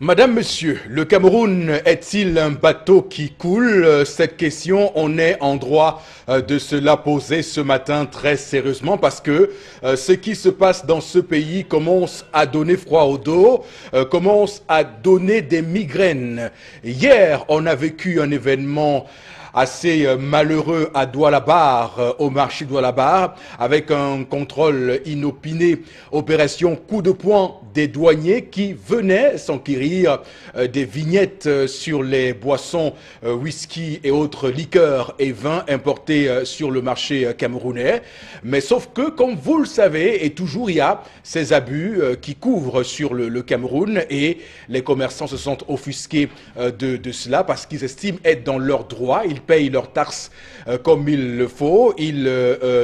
Madame, Monsieur, le Cameroun est-il un bateau qui coule? Cette question, on est en droit de se la poser ce matin très sérieusement parce que ce qui se passe dans ce pays commence à donner froid au dos, commence à donner des migraines. Hier, on a vécu un événement assez malheureux à Douala-Bar, au marché Douala-Bar, avec un contrôle inopiné, opération coup de poing des douaniers qui venaient s'enquérir des vignettes sur les boissons, whisky et autres liqueurs et vins importés sur le marché camerounais. Mais sauf que, comme vous le savez, et toujours il y a ces abus qui couvrent sur le Cameroun et les commerçants se sentent offusqués de cela parce qu'ils estiment être dans leurs droits. Ils payent leurs taxes comme il le faut, ils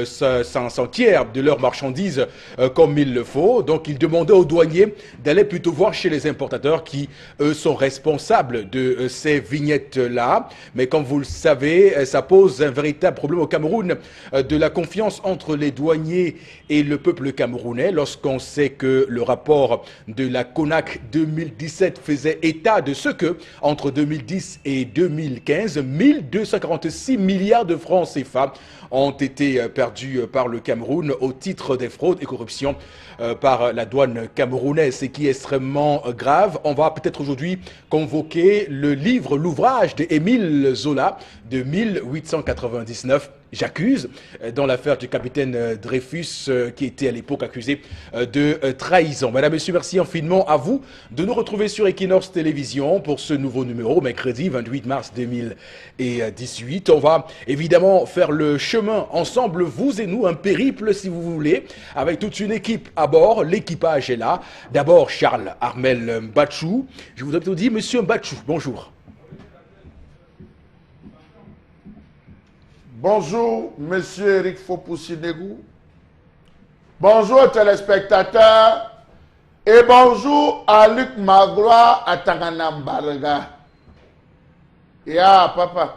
s'enquièrent de leurs marchandises comme il le faut. Donc ils demandaient aux douaniers d'aller plutôt voir chez les importateurs qui, eux, sont responsables de ces vignettes-là. Mais comme vous le savez, ça pose un véritable problème au Cameroun de la confiance entre les douaniers et le peuple camerounais lorsqu'on sait que le rapport de la CONAC 2017 faisait état de ce que, entre 2010 et 2015, 1246 milliards de francs CFA ont été perdus par le Cameroun au titre des fraudes et corruptions par la douane camerounaise, ce qui est extrêmement grave. On va peut-être aujourd'hui convoquer l'ouvrage d'Émile Zola de 1899. J'accuse, dans l'affaire du capitaine Dreyfus, qui était à l'époque accusé de trahison. Madame, Monsieur, merci infiniment à vous de nous retrouver sur Equinox Télévision pour ce nouveau numéro, mercredi 28 mars 2018. On va évidemment faire le chemin ensemble, vous et nous, un périple si vous voulez, avec toute une équipe à bord. L'équipage est là. D'abord, Charles Armel Mbachou. Je vous applaudis, Monsieur Mbachou. Bonjour. Bonjour, Monsieur Eric Fopoussinegou. Bonjour, téléspectateurs. Et bonjour à Luc Magloire à Tanganambarga. Et à papa.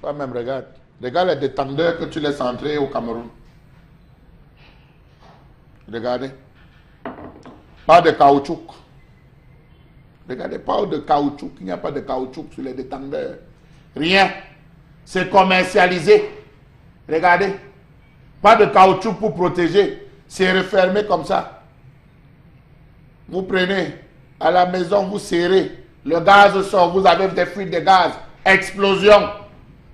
Toi-même, regarde. Regarde les détendeurs que tu laisses entrer au Cameroun. Regardez. Pas de caoutchouc. Regardez, pas de caoutchouc. Il n'y a pas de caoutchouc sur les détendeurs. Rien. C'est commercialisé. Regardez. Pas de caoutchouc pour protéger. C'est refermé comme ça. Vous prenez à la maison, vous serrez. Le gaz sort, vous avez des fuites de gaz. Explosion.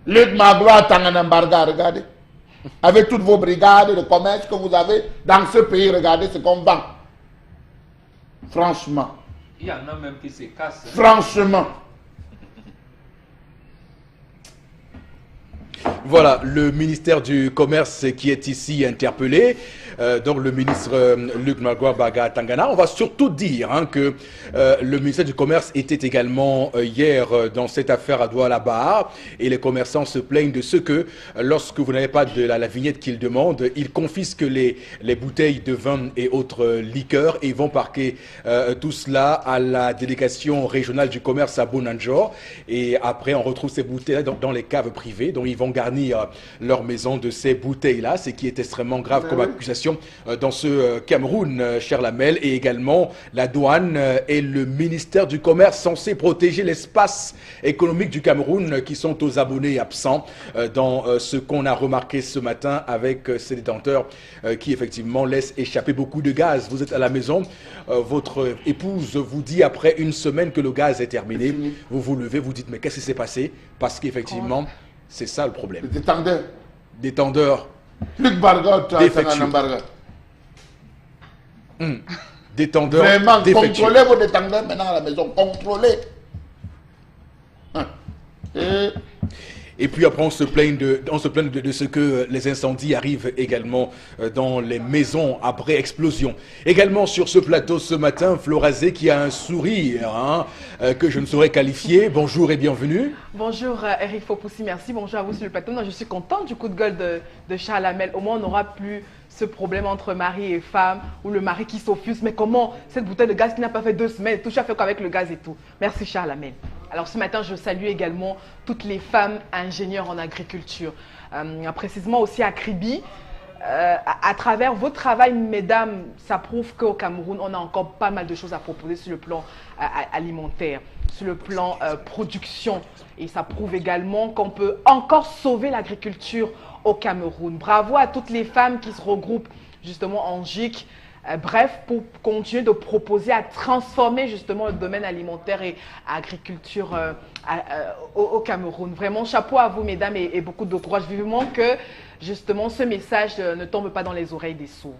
Luc Magloire, Tanganambarga, regardez. Avec toutes vos brigades de commerce que vous avez dans ce pays, regardez ce qu'on vend. Franchement. Il y en a même qui se cassent. Franchement. Voilà, le ministère du Commerce qui est ici interpellé, donc le ministre Luc Magloire Baga Tangana. On va surtout dire que le ministère du Commerce était également hier dans cette affaire à Douala-Bar et les commerçants se plaignent de ce que lorsque vous n'avez pas de la vignette qu'ils demandent, ils confisquent les bouteilles de vin et autres liqueurs et ils vont parquer tout cela à la délégation régionale du commerce à Bonanjor et après on retrouve ces bouteilles dans les caves privées dont ils vont garnir leur maison de ces bouteilles-là, ce qui est extrêmement grave comme accusation dans ce Cameroun, cher Lamel, et également la douane et le ministère du Commerce censé protéger l'espace économique du Cameroun qui sont aux abonnés absents dans ce qu'on a remarqué ce matin avec ces détenteurs qui effectivement laissent échapper beaucoup de gaz. Vous êtes à la maison, votre épouse vous dit après une semaine que le gaz est terminé, vous vous levez, vous dites mais qu'est-ce qui s'est passé? Parce qu'effectivement, c'est ça le problème. Détendeurs. Détendeurs. Luc Bargot, Défectueux. Détendeurs. Vraiment, défectueux. contrôlez vos détendeurs maintenant à la maison. Contrôlez. Et puis après, on se plaint de ce que les incendies arrivent également dans les maisons après explosion. Également sur ce plateau ce matin, Florazé qui a un sourire que je ne saurais qualifier. Bonjour et bienvenue. Bonjour Eric Fopoussi, merci. Bonjour à vous sur le plateau. Non, je suis contente du coup de gueule de Charles Hamel. Au moins, on n'aura plus ce problème entre mari et femme ou le mari qui s'offuse. Mais comment cette bouteille de gaz qui n'a pas fait 2 semaines, tout ça fait qu'avec le gaz et tout. Merci Charles Hamel. Alors ce matin, je salue également toutes les femmes ingénieures en agriculture. Précisément aussi à Kribi. à travers votre travail, mesdames, ça prouve qu'au Cameroun, on a encore pas mal de choses à proposer sur le plan alimentaire, sur le plan production. Et ça prouve également qu'on peut encore sauver l'agriculture au Cameroun. Bravo à toutes les femmes qui se regroupent justement en GIC. Bref, pour continuer de proposer à transformer justement le domaine alimentaire et agriculture au Cameroun. Vraiment, chapeau à vous, mesdames, et beaucoup de courage. Vivement que justement ce message ne tombe pas dans les oreilles des sourds.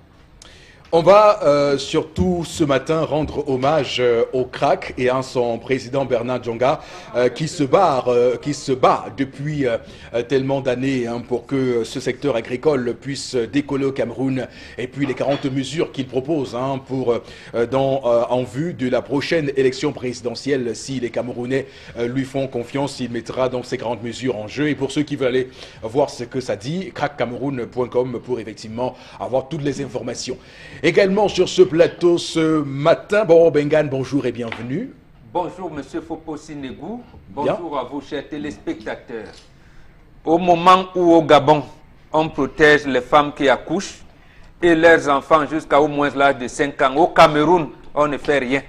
On va surtout ce matin rendre hommage au CRAC et à son président Bernard Djonga qui se bat depuis tellement d'années pour que ce secteur agricole puisse décoller au Cameroun, et puis les 40 mesures qu'il propose en vue de la prochaine élection présidentielle. Si les Camerounais lui font confiance, il mettra donc ces 40 mesures en jeu. Et pour ceux qui veulent aller voir ce que ça dit, craccameroun.com pour effectivement avoir toutes les informations. Également sur ce plateau ce matin, Boro Bengan, bonjour et bienvenue. Bonjour Monsieur Fopossi Negou, bonjour à vous chers téléspectateurs. Au moment où au Gabon, on protège les femmes qui accouchent et leurs enfants jusqu'à au moins l'âge de 5 ans, au Cameroun, on ne fait rien.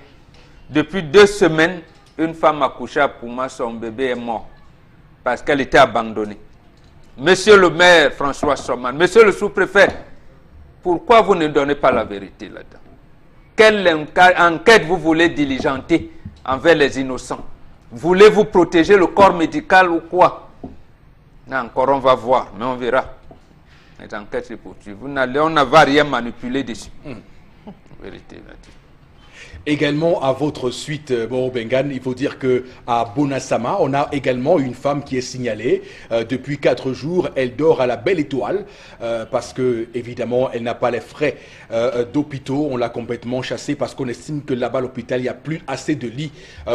Depuis 2 semaines, une femme accouchée à Pouma, son bébé est mort parce qu'elle était abandonnée. Monsieur le maire François Soman, monsieur le sous-préfet, pourquoi vous ne donnez pas la vérité là-dedans? Quelle enquête vous voulez diligenter envers les innocents? Voulez-vous protéger le corps médical ou quoi? Non, encore on va voir, mais on verra. Les enquêtes se poursuivent. On ne va rien manipuler dessus. Vérité là-dessus. Également à votre suite, Boro Bengan, il faut dire qu'à Bonassama, on a également une femme qui est signalée. Depuis 4 jours, elle dort à la Belle Étoile parce que, évidemment, elle n'a pas les frais d'hôpitaux. On l'a complètement chassée parce qu'on estime que là-bas, à l'hôpital, il n'y a plus assez de lits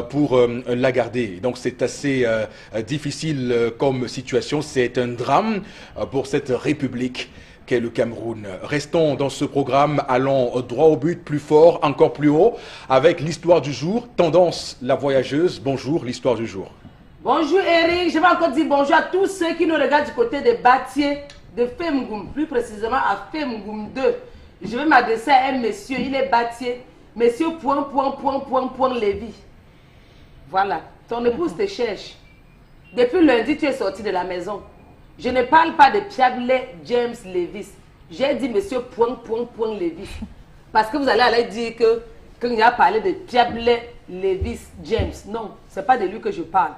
pour la garder. Donc, c'est assez difficile comme situation. C'est un drame pour cette république qu'est le Cameroun. Restons dans ce programme, allons droit au but, plus fort, encore plus haut, avec l'histoire du jour. Tendance, la voyageuse. Bonjour, l'histoire du jour. Bonjour Eric, je vais encore dire bonjour à tous ceux qui nous regardent du côté des Batiers de Femgoum, plus précisément à Femgoum 2. Je vais m'adresser à un monsieur, il est Batier, monsieur Lévy. Voilà, ton épouse te cherche. Depuis lundi, tu es sorti de la maison. Je ne parle pas de Piablé James Levis. J'ai dit monsieur Levis. Parce que vous allez aller dire que quand il a parlé de Piablé Levis James. Non, ce n'est pas de lui que je parle.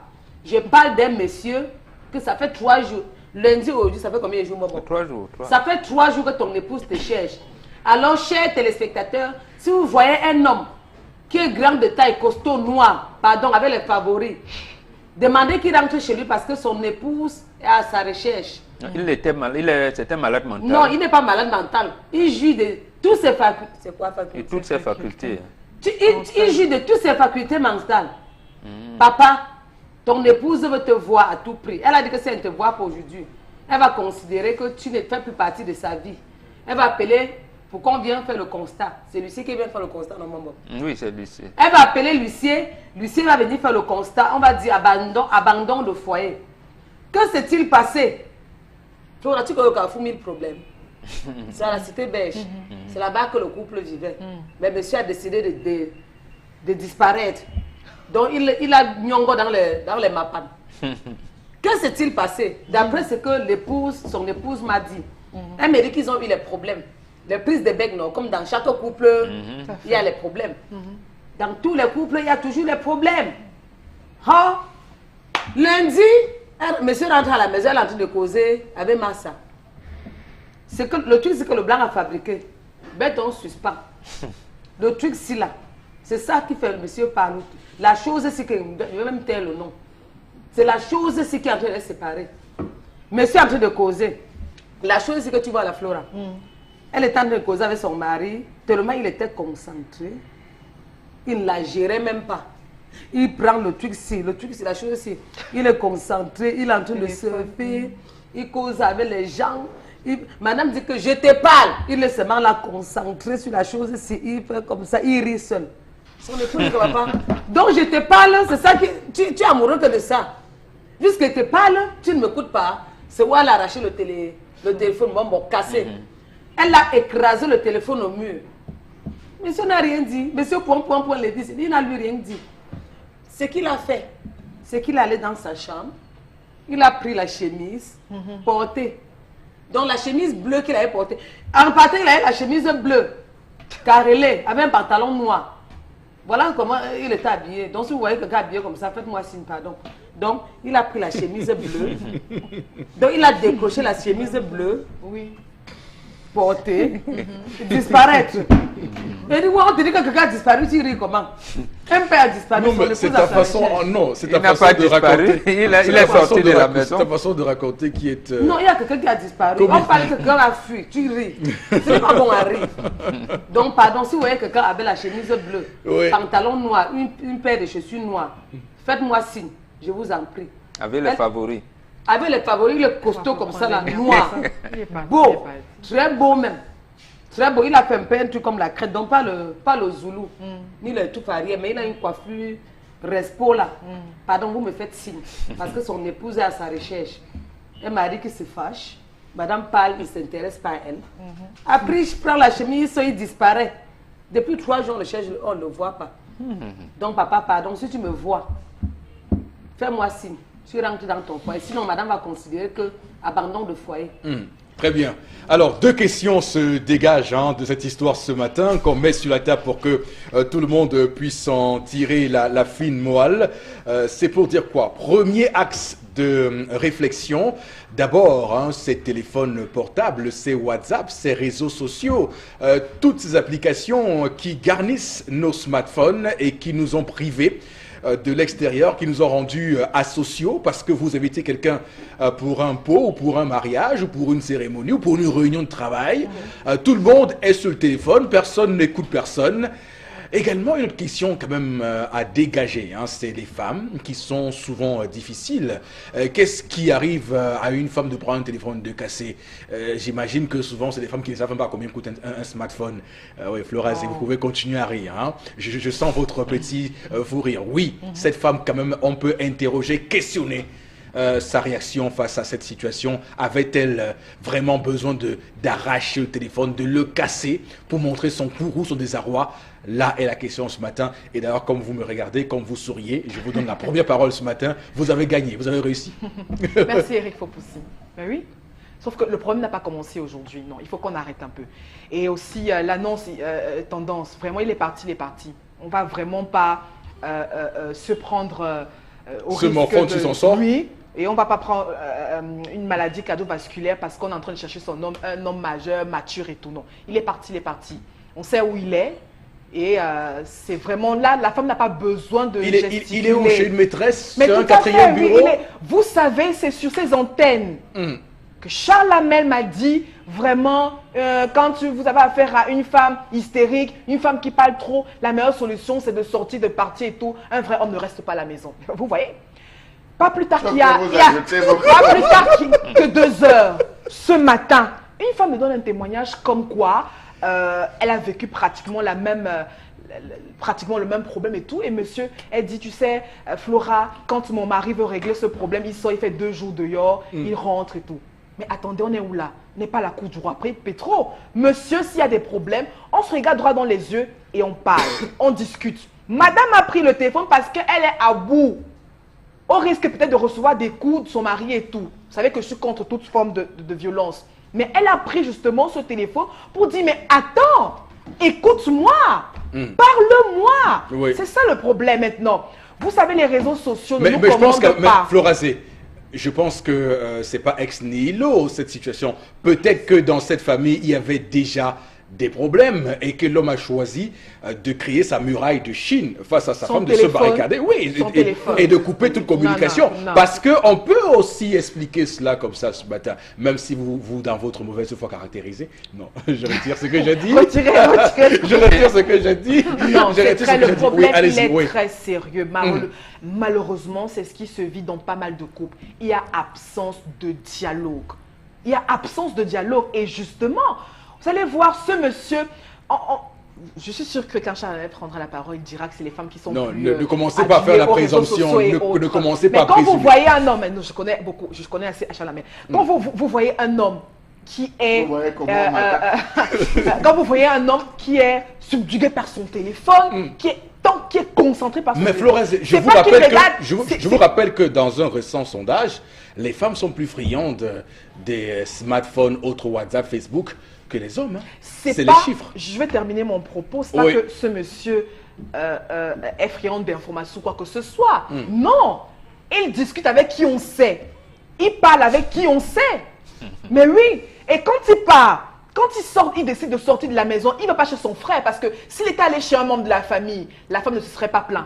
Je parle d'un monsieur que ça fait 3 jours. Lundi aujourd'hui, ça fait combien de jours, maman? 3 jours. Ça fait 3 jours que ton épouse te cherche. Alors, chers téléspectateurs, si vous voyez un homme qui est grand de taille, costaud, noir, pardon, avec les favoris, demandez qu'il rentre chez lui parce que son épouse est à sa recherche. C'était malade mental. Non, il n'est pas malade mental. Il jouit de toutes ses facultés. C'est quoi faculté? Et toutes ses facultés. Il jouit de toutes ses facultés mentales. Papa, ton épouse veut te voir à tout prix. Elle a dit que si elle ne te voit pas aujourd'hui, elle va considérer que tu ne fais plus partie de sa vie. Elle va appeler pour qu'on vienne faire le constat. C'est Lucie qui vient faire le constat normalement. Oui, c'est Lucie. Elle va appeler Lucie. Lucie va venir faire le constat. On va dire abandon de foyer. Que s'est-il passé? Tu vois, tu as 1000 problèmes. C'est à la cité belge. C'est là-bas que le couple vivait. Mais monsieur a décidé de disparaître. Donc il a nyongo dans les mapan. Que s'est-il passé? D'après ce que son épouse m'a dit, elle m'a dit qu'ils ont eu les problèmes. Les prises de bec, non, comme dans chaque couple, il y a les problèmes. Dans tous les couples, il y a toujours les problèmes. Hein? Lundi, monsieur rentre à la maison, elle est en train de causer avec Massa. Le truc, c'est que le blanc a fabriqué. Béton suspend. Le truc, c'est là. C'est ça qui fait le monsieur parler. La chose, c'est que, je vais même taire le nom. C'est la chose, c'est qui est en train de les séparer. Monsieur est en train de causer. La chose, c'est que tu vois la Flora. Elle est en train de causer avec son mari, tellement il était concentré. Il ne la gérait même pas. Il prend le truc-ci, la chose-ci. Il est concentré, il est en train de surfer, il cause avec les gens. Madame dit que je te parle. Il est seulement là concentré sur la chose-ci. Il fait comme ça, il rit seul. Son épouse ne va pas. Donc je te parle, c'est ça que tu es amoureux que de ça. Puisque je te parle, tu ne m'écoutes pas. C'est moi l'arracher le téléphone, bon, cassé. Elle a écrasé le téléphone au mur. Monsieur n'a rien dit. Monsieur point, le dit. Il n'a lui rien dit. Ce qu'il a fait, c'est qu'il allait dans sa chambre. Il a pris la chemise portée. Donc la chemise bleue qu'il avait portée. En partant, il avait la chemise bleue, carrelée, avec un pantalon noir. Voilà comment il était habillé. Donc si vous voyez quelqu'un habillé comme ça, faites-moi signe, pardon. Donc il a pris la chemise bleue. Donc il a décroché la chemise bleue. Oui. Portée. Disparaître. Et dit, on te dit que quelqu'un a disparu, tu ris comment? Un père a disparu. Non, mais c'est ta façon, non, c'est ta n'a façon pas de disparu. raconter. Il est sorti de la maison. C'est ta façon de raconter qui est... Non, il y a quelqu'un qui a disparu. Comment? On parle que quelqu'un a fui, tu ris. C'est pas bon à rire. Donc, pardon, si vous voyez quelqu'un avec la chemise bleue, Oui. pantalon noir, une paire de chaussures noires, faites-moi signe, je vous en prie. Avec les favoris. Avec les favoris, le costaud comme ça, là, noir. Il est parti, Beau, il est parti. très beau même. Très beau, il a fait un peu un truc comme la crête, donc pas le zoulou, ni le tout arrière, mais il a une coiffure respo là. Pardon, vous me faites signe, parce que son épouse est à sa recherche. Un mari qui se fâche, madame parle, il ne s'intéresse pas à elle. Après, je prends la chemise, il disparaît. Depuis 3 jours, je cherche, on ne le voit pas. Donc papa, pardon, si tu me vois, fais-moi signe, tu rentres dans ton foyer, sinon madame va considérer que abandon de foyer. Très bien. Alors, 2 questions se dégagent de cette histoire ce matin, qu'on met sur la table pour que tout le monde puisse en tirer la fine moelle. C'est pour dire quoi? Premier axe de réflexion, d'abord, ces téléphones portables, ces WhatsApp, ces réseaux sociaux, toutes ces applications qui garnissent nos smartphones et qui nous ont privés de l'extérieur, qui nous ont rendus asociaux, parce que vous invitez quelqu'un pour un pot ou pour un mariage ou pour une cérémonie ou pour une réunion de travail. Tout le monde est sur le téléphone, personne n'écoute personne. Également, une autre question quand même à dégager, c'est les femmes qui sont souvent difficiles. Qu'est-ce qui arrive à une femme de prendre un téléphone, de casser? J'imagine que souvent, c'est des femmes qui ne savent même pas combien coûte un smartphone. Oui, Flora, vous pouvez continuer à rire. Je sens votre petit fou rire. Oui, cette femme, quand même, on peut interroger, questionner. Sa réaction face à cette situation. Avait-elle vraiment besoin d'arracher le téléphone, de le casser pour montrer son courroux, son désarroi? Là est la question ce matin. Et d'ailleurs, comme vous me regardez, comme vous souriez, je vous donne la première parole ce matin. Vous avez gagné, vous avez réussi. Merci Eric Fopoussi. Ben oui. Sauf que le problème n'a pas commencé aujourd'hui. Non, il faut qu'on arrête un peu. Et aussi, l'annonce tendance, vraiment, il est parti, il est parti. On ne va vraiment pas se prendre au Se risque morfondre sur son sort. Oui. Et on ne va pas prendre une maladie cardiovasculaire parce qu'on est en train de chercher un homme majeur, mature et tout. Non, il est parti, il est parti. On sait où il est. Et c'est vraiment là, la femme n'a pas besoin de gesticuler. Il est où? Chez une maîtresse? Mais sur un tout à fait, 4e oui, bureau? vous savez, c'est sur ces antennes que Charles Hamel m'a dit, vraiment, quand vous avez affaire à une femme hystérique, une femme qui parle trop, la meilleure solution, c'est de sortir, de partir et tout. Un vrai homme ne reste pas à la maison. Vous voyez? Pas plus tard qu'il y a, pas plus tard que 2 heures, ce matin, une femme me donne un témoignage comme quoi elle a vécu pratiquement pratiquement le même problème et tout. Et monsieur, elle dit, tu sais, Flora, quand mon mari veut régler ce problème, il sort, il fait 2 jours dehors, il rentre et tout. Mais attendez, on est où là? On n'est pas à la cour du roi. Après, Pétro, monsieur, s'il y a des problèmes, on se regarde droit dans les yeux et on parle, on discute. Madame a pris le téléphone parce qu'elle est à bout. On risque peut-être de recevoir des coups de son mari et tout. Vous savez que je suis contre toute forme de violence. Mais elle a pris justement ce téléphone pour dire, mais attends, écoute-moi, parle-moi. Oui. C'est ça le problème maintenant. Vous savez, les réseaux sociaux ne nous Mais je pense commandent que, pas. Florazé, je pense que c'est pas ex nihilo cette situation. Peut-être que dans cette famille, il y avait déjà des problèmes et que l'homme a choisi de créer sa muraille de Chine face à sa femme, de se barricader, oui, et de couper toute communication. Non. Parce qu'on peut aussi expliquer cela comme ça ce matin, même si vous dans votre mauvaise foi caractérisée. Non, je retire ce que j'ai dit. Retirez. Je retire ce que j'ai dit. Non, Je retire ce que le j'ai dit. problème, Oui, allez-y, il est oui. très sérieux. Malheureusement, c'est ce qui se vit dans pas mal de couples. Il y a absence de dialogue. Il y a absence de dialogue. Et justement, vous allez voir ce monsieur... Je suis sûre que quand Charles prendra la parole, il dira que c'est les femmes qui sont Non, plus, ne commencez pas à faire la présomption. Ne commencez pas à Mais quand vous présumer. voyez un homme, je connais assez Charles Hamel. Quand vous voyez un homme qui est... Vous voyez comment on m'attaque. quand vous voyez un homme qui est subjugué par son téléphone, qui est concentré par son Mais téléphone. Florence, je C'est vous, pas qu'il rappelle que, regarde, je vous rappelle que dans un récent sondage, les femmes sont plus friandes des smartphones, autres WhatsApp, Facebook, que les hommes. Hein. C'est les pas- chiffres. Je vais terminer mon propos. C'est pas Oui. que ce monsieur est friand d'informations ou quoi que ce soit. Non. Il discute avec qui on sait. Il parle avec qui on sait. Mais oui. Et quand il part, quand il sort, il décide de sortir de la maison, il ne va pas chez son frère parce que s'il était allé chez un membre de la famille, la femme ne se serait pas plainte.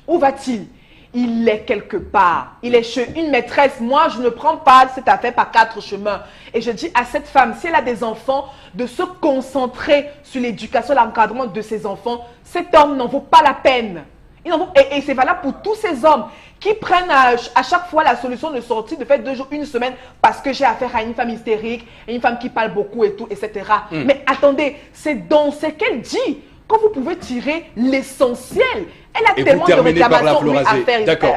Où va-t-il? Il est quelque part. Il est chez une maîtresse. Moi, je ne prends pas cette affaire par 4 chemins. Et je dis à cette femme, si elle a des enfants, de se concentrer sur l'éducation, l'encadrement de ses enfants. Cet homme n'en vaut pas la peine. Et c'est valable pour tous ces hommes qui prennent à chaque fois la solution de sortir, de faire 2 jours, 1 semaine, parce que j'ai affaire à une femme hystérique, une femme qui parle beaucoup et tout, etc. Mais attendez, c'est dans ce qu'elle dit que vous pouvez tirer l'essentiel. Elle a Et vous tellement de terminez par la réclamations à Florazé. faire, D'accord.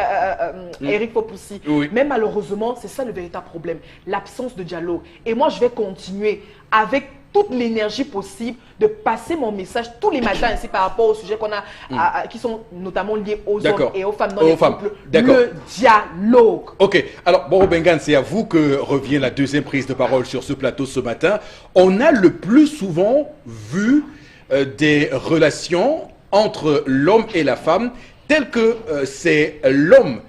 Eric Fopoussi. Oui. Mais malheureusement, c'est ça le véritable problème, l'absence de dialogue. Et moi, je vais continuer avec toute l'énergie possible de passer mon message tous les matins ainsi par rapport aux sujets qu'on a, qui sont notamment liés aux hommes D'accord. et aux femmes dans Aux les femmes. couples. D'accord. Le dialogue. Ok, alors Boro Bengan, c'est à vous que revient la deuxième prise de parole sur ce plateau ce matin. On a le plus souvent vu des relations entre l'homme et la femme telles que c'est l'homme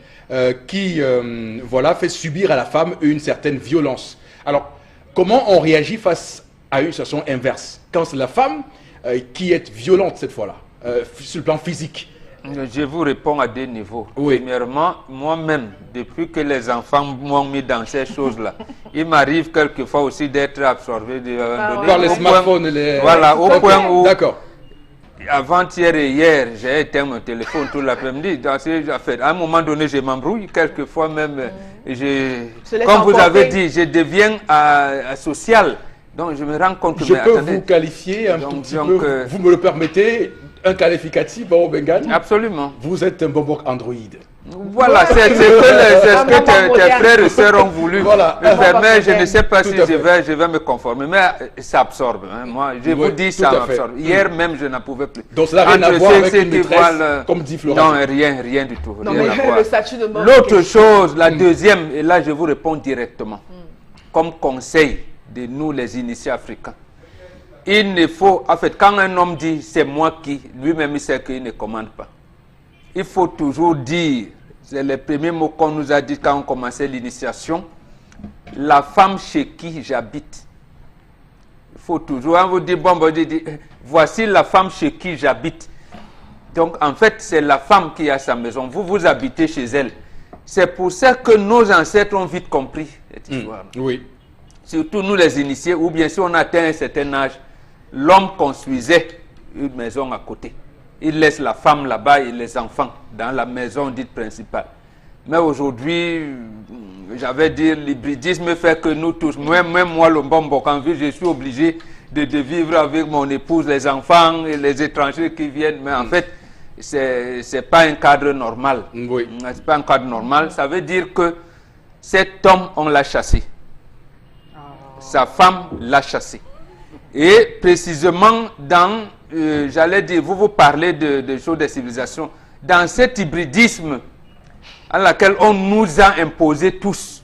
qui voilà, fait subir à la femme une certaine violence. Alors, comment on réagit face à une situation inverse quand c'est la femme qui est violente cette fois-là, sur le plan physique? Je vous réponds à 2 niveaux. Oui. Premièrement, moi-même, depuis que les enfants m'ont mis dans ces choses-là, il m'arrive quelquefois aussi d'être absorbé Par les smartphones et les... Voilà, au Ok, point où, d'accord. avant-hier et hier, j'ai éteint mon téléphone tout l'après-midi. Dans ces affaires. À un moment donné, je m'embrouille. Quelquefois même, Se laisse comme vous avez emporter. dit, je deviens social. Donc, je me rends compte que... Je mais peux attendez, vous qualifier un Donc, tout petit donc, peu, vous me le permettez, un qualificatif, Boro Bengan. absolument. Vous êtes un bonbon Android. Voilà, c'est ce que tes moderne. frères et sœurs ont voulu Voilà. me faire, mais je ne moderne. sais pas Tout si à je fait. vais me conformer. Mais ça absorbe. Hein. Moi, je Oui, vous dis, tout ça à fait. m'absorbe. Hier même, je n'en pouvais plus. Donc cela n'a rien à Entre voir ceux avec une qui maîtresse, voient le- comme dit Non, Florence. rien du tout. Non, rien mais à voir. le statut de mort. L'autre chose, la deuxième, et là je vous réponds directement, comme conseil de nous les initiés africains. Il ne faut, en fait, quand un homme dit c'est moi qui, lui-même il sait qu'il ne commande pas. Il faut toujours dire, c'est les premiers mots qu'on nous a dit quand on commençait l'initiation, la femme chez qui j'habite. Il faut toujours, on vous dit, bon, voici la femme chez qui j'habite. Donc, en fait, c'est la femme qui a sa maison. Vous, vous habitez chez elle. C'est pour ça que nos ancêtres ont vite compris cette histoire. Oui. Surtout nous les initiés, ou bien si on atteint un certain âge, l'homme construisait une maison à côté. Il laisse la femme là-bas et les enfants dans la maison dite principale. Mais aujourd'hui, j'avais dit, l'hybridisme fait que nous tous, même moi le Mbombo, quand je suis obligé de vivre avec mon épouse, les enfants et les étrangers qui viennent. Mais en fait, c'est pas un cadre normal. Oui. C'est pas un cadre normal. Ça veut dire que cet homme, on l'a chassé. Sa femme l'a chassé. Et précisément dans, j'allais dire, vous parlez de choses de civilisation, dans cet hybridisme à laquelle on nous a imposé tous,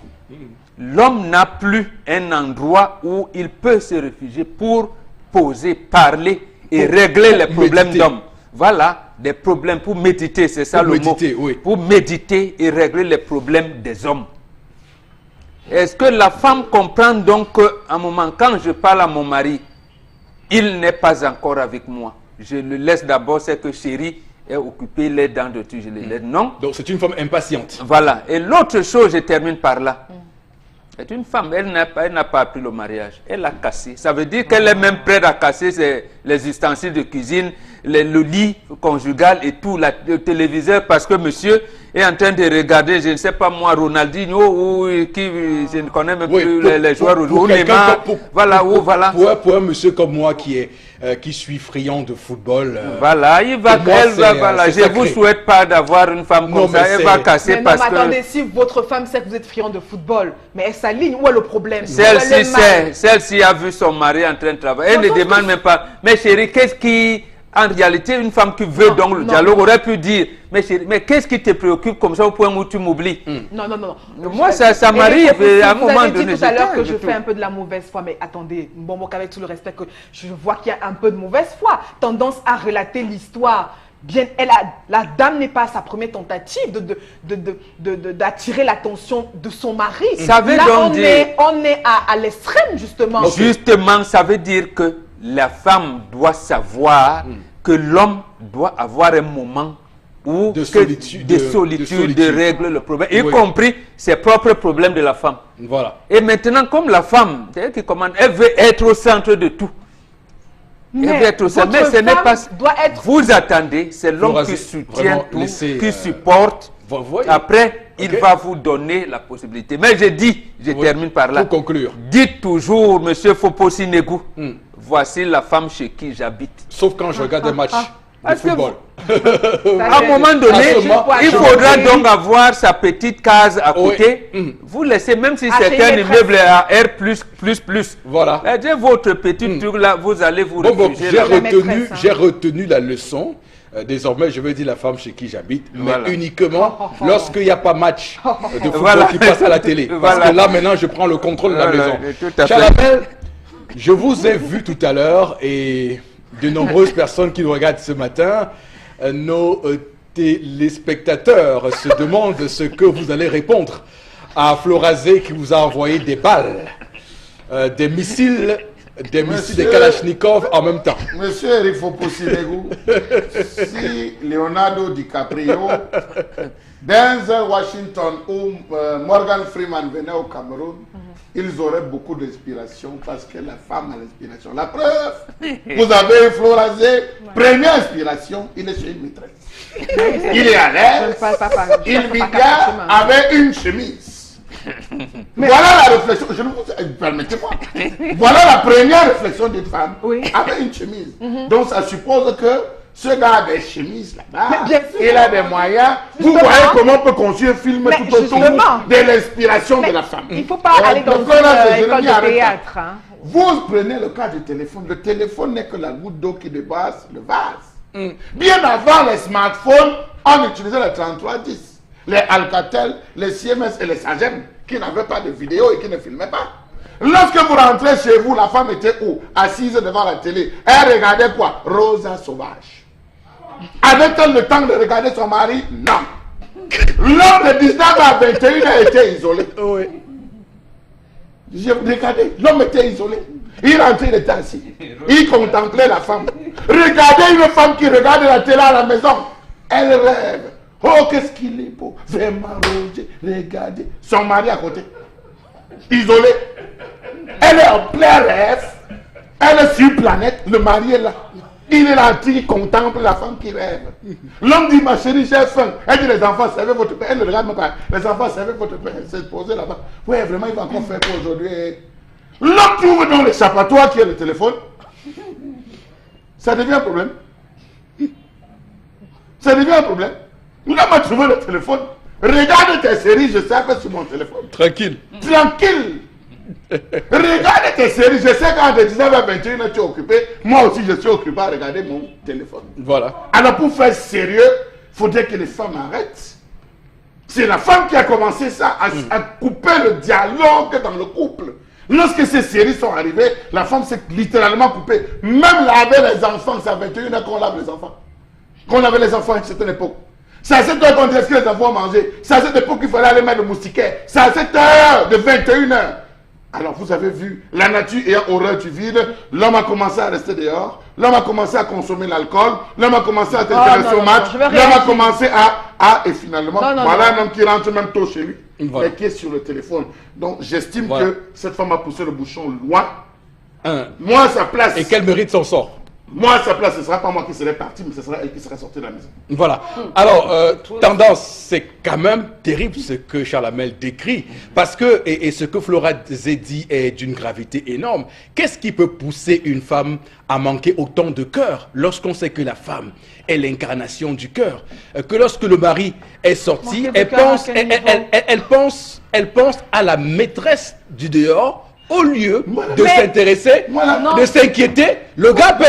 l'homme n'a plus un endroit où il peut se réfugier pour poser, parler et régler les problèmes méditer. d'hommes. Voilà, des problèmes pour méditer, c'est ça Pour le méditer, mot. oui. Pour méditer et régler les problèmes des hommes. Est-ce que la femme comprend donc qu'à un moment, quand je parle à mon mari, il n'est pas encore avec moi. Je le laisse d'abord, c'est que chérie est occupée, il est dans de tout, je le laisse. Non. Donc c'est une femme impatiente. Voilà. Et l'autre chose, je termine par là. C'est une femme, elle n'a pas appris le mariage. Elle a cassé. Ça veut dire qu'elle est même prête à casser les ustensiles de cuisine, le lit conjugal et tout, le téléviseur, parce que monsieur, est en train de regarder, je ne sais pas moi, Ronaldinho ou qui, je ne connais même plus les joueurs, ou Neymar, pour un monsieur comme moi qui suis friand de football. Voilà, je vous souhaite pas d'avoir une femme comme ça, elle va casser mais parce non, que... mais attendez, si votre femme sait que vous êtes friand de football, mais elle s'aligne, où est le problème? Celle-ci a vu son mari en train de travailler, elle ne demande même pas, mais chérie, qu'est-ce qui... En réalité, une femme qui veut donc le dialogue aurait pu dire, mais chérie, mais qu'est-ce qui te préoccupe comme ça au point où tu m'oublies? Non. Moi, ça m'arrive à un moment donné. Vous avez dit tout à l'heure que je fais un peu de la mauvaise foi, mais attendez, avec tout le respect, que je vois qu'il y a un peu de mauvaise foi, tendance à relater l'histoire. Bien, la dame n'est pas à sa première tentative d'attirer l'attention de son mari. Ça veut là, donc on est à l'extrême, justement. Justement, ça veut dire que la femme doit savoir que l'homme doit avoir un moment où de solitude, de régler le problème, y compris ses propres problèmes de la femme. Voilà. Et maintenant, comme la femme, c'est elle qui commande, elle veut être au centre de tout. Mais ce n'est pas... doit être... Vous attendez, c'est l'homme qui soutient tout, qui supporte. Après, il va vous donner la possibilité. Mais je termine par là. Pour conclure. Dites toujours, monsieur Fopossi Negou, voici la femme chez qui j'habite. Sauf quand je regarde un match de football. À un moment donné, il faudra donc avoir sa petite case à côté. Vous laissez, même si c'est un immeuble à R++. Voilà. Dès votre petit truc là, vous allez vous réfugier. J'ai retenu la leçon. Désormais, je veux dire la femme chez qui j'habite, mais uniquement lorsqu'il n'y a pas match de football qui passe à la télé. Parce que là, maintenant, je prends le contrôle de la maison. Chalamel, je vous ai vu tout à l'heure et de nombreuses personnes qui nous regardent ce matin, nos téléspectateurs se demandent ce que vous allez répondre à Florazé qui vous a envoyé des balles, des missiles de Kalachnikov en même temps. Monsieur Eric Fopossi-Negou, si Leonardo DiCaprio, Denzel Washington ou Morgan Freeman venaient au Cameroun, ils auraient beaucoup d'inspiration parce que la femme a l'inspiration. La preuve, vous avez Florazé, première inspiration, il est chez une maîtresse. Il est à l'aise, il vit bien avec une chemise. Voilà la réflexion, je ne vous permettez-moi. Voilà la première réflexion d'une femme avec une chemise. Donc ça suppose que ce gars a des chemises là-bas, il a des moyens. Vous voyez comment on peut construire un film tout autour de l'inspiration de la femme. Il ne faut pas aller dans une école de théâtre. Vous prenez le cas du téléphone. Le téléphone n'est que la goutte d'eau qui dépasse le vase. Bien avant les smartphones, on utilisait les 3310. Les Alcatel, les CMS et les Sagem qui n'avaient pas de vidéo et qui ne filmaient pas. Lorsque vous rentrez chez vous, la femme était où? Assise devant la télé. Elle regardait quoi? Rosa Sauvage. Avait-elle le temps de regarder son mari? Non. L'homme de 19 à 21 était isolé. Oui. J'ai regardé, l'homme était isolé. Il rentrait, il était assis. Il contemplait la femme. Regardez une femme qui regarde la télé à la maison. Elle rêve. Oh, qu'est-ce qu'il est beau. Vraiment, Roger, regardez. Son mari à côté. Isolé. Elle est en plein rêve. Elle est sur planète. Le mari est là. Il est là, il contemple la femme qui rêve. L'homme dit, ma chérie, j'ai faim. Elle dit, les enfants, servez votre pain. Elle ne regarde même pas. Les enfants, servez votre pain. Elle s'est posée là-bas. Oui, vraiment, il va encore faire quoi aujourd'hui? L'homme trouve dans l'échappatoire qui est le téléphone. Ça devient un problème. Ça devient un problème. L'homme a trouvé le téléphone. Regarde tes séries, je sais que sur mon téléphone. Tranquille. Tranquille. Regarde tes séries, je sais qu'en te 19 à 21 tu es occupé. Moi aussi, je suis occupé à regarder mon téléphone. Voilà. Alors, pour faire sérieux, il faudrait que les femmes arrêtent. C'est la femme qui a commencé ça, à couper le dialogue dans le couple. Lorsque ces séries sont arrivées, la femme s'est littéralement coupée. Même laver les enfants, c'est à 21h qu'on lave les enfants. Qu'on lavait les enfants à une certaine époque. C'est à cette heure qu'on dit est-ce que les enfants ont mangé. C'est à cette époque qu'il fallait aller mettre le moustiquaire. C'est à cette heure de 21h. Alors vous avez vu, la nature ayant horreur du vide, l'homme a commencé à rester dehors, l'homme a commencé à consommer l'alcool, l'homme a commencé à s'intéresser au match, l'homme a commencé et finalement, voilà un homme qui rentre même tôt chez lui, et qui est sur le téléphone. Donc j'estime que cette femme a poussé le bouchon loin. Moi, sa place. Et qu'elle mérite son sort. Moi, à sa place, ce ne sera pas moi qui serai parti, mais ce sera elle qui sera sortie de la maison. Voilà. Alors, tendance, c'est quand même terrible ce que Charles Hamel décrit, parce que, et ce que Flora dit est d'une gravité énorme. Qu'est-ce qui peut pousser une femme à manquer autant de cœur lorsqu'on sait que la femme est l'incarnation du cœur, que lorsque le mari est sorti, Manquer de cœur à quel niveau? elle pense à la maîtresse du dehors, au lieu de Mais- s'intéresser, de s'inquiéter. Le gars peut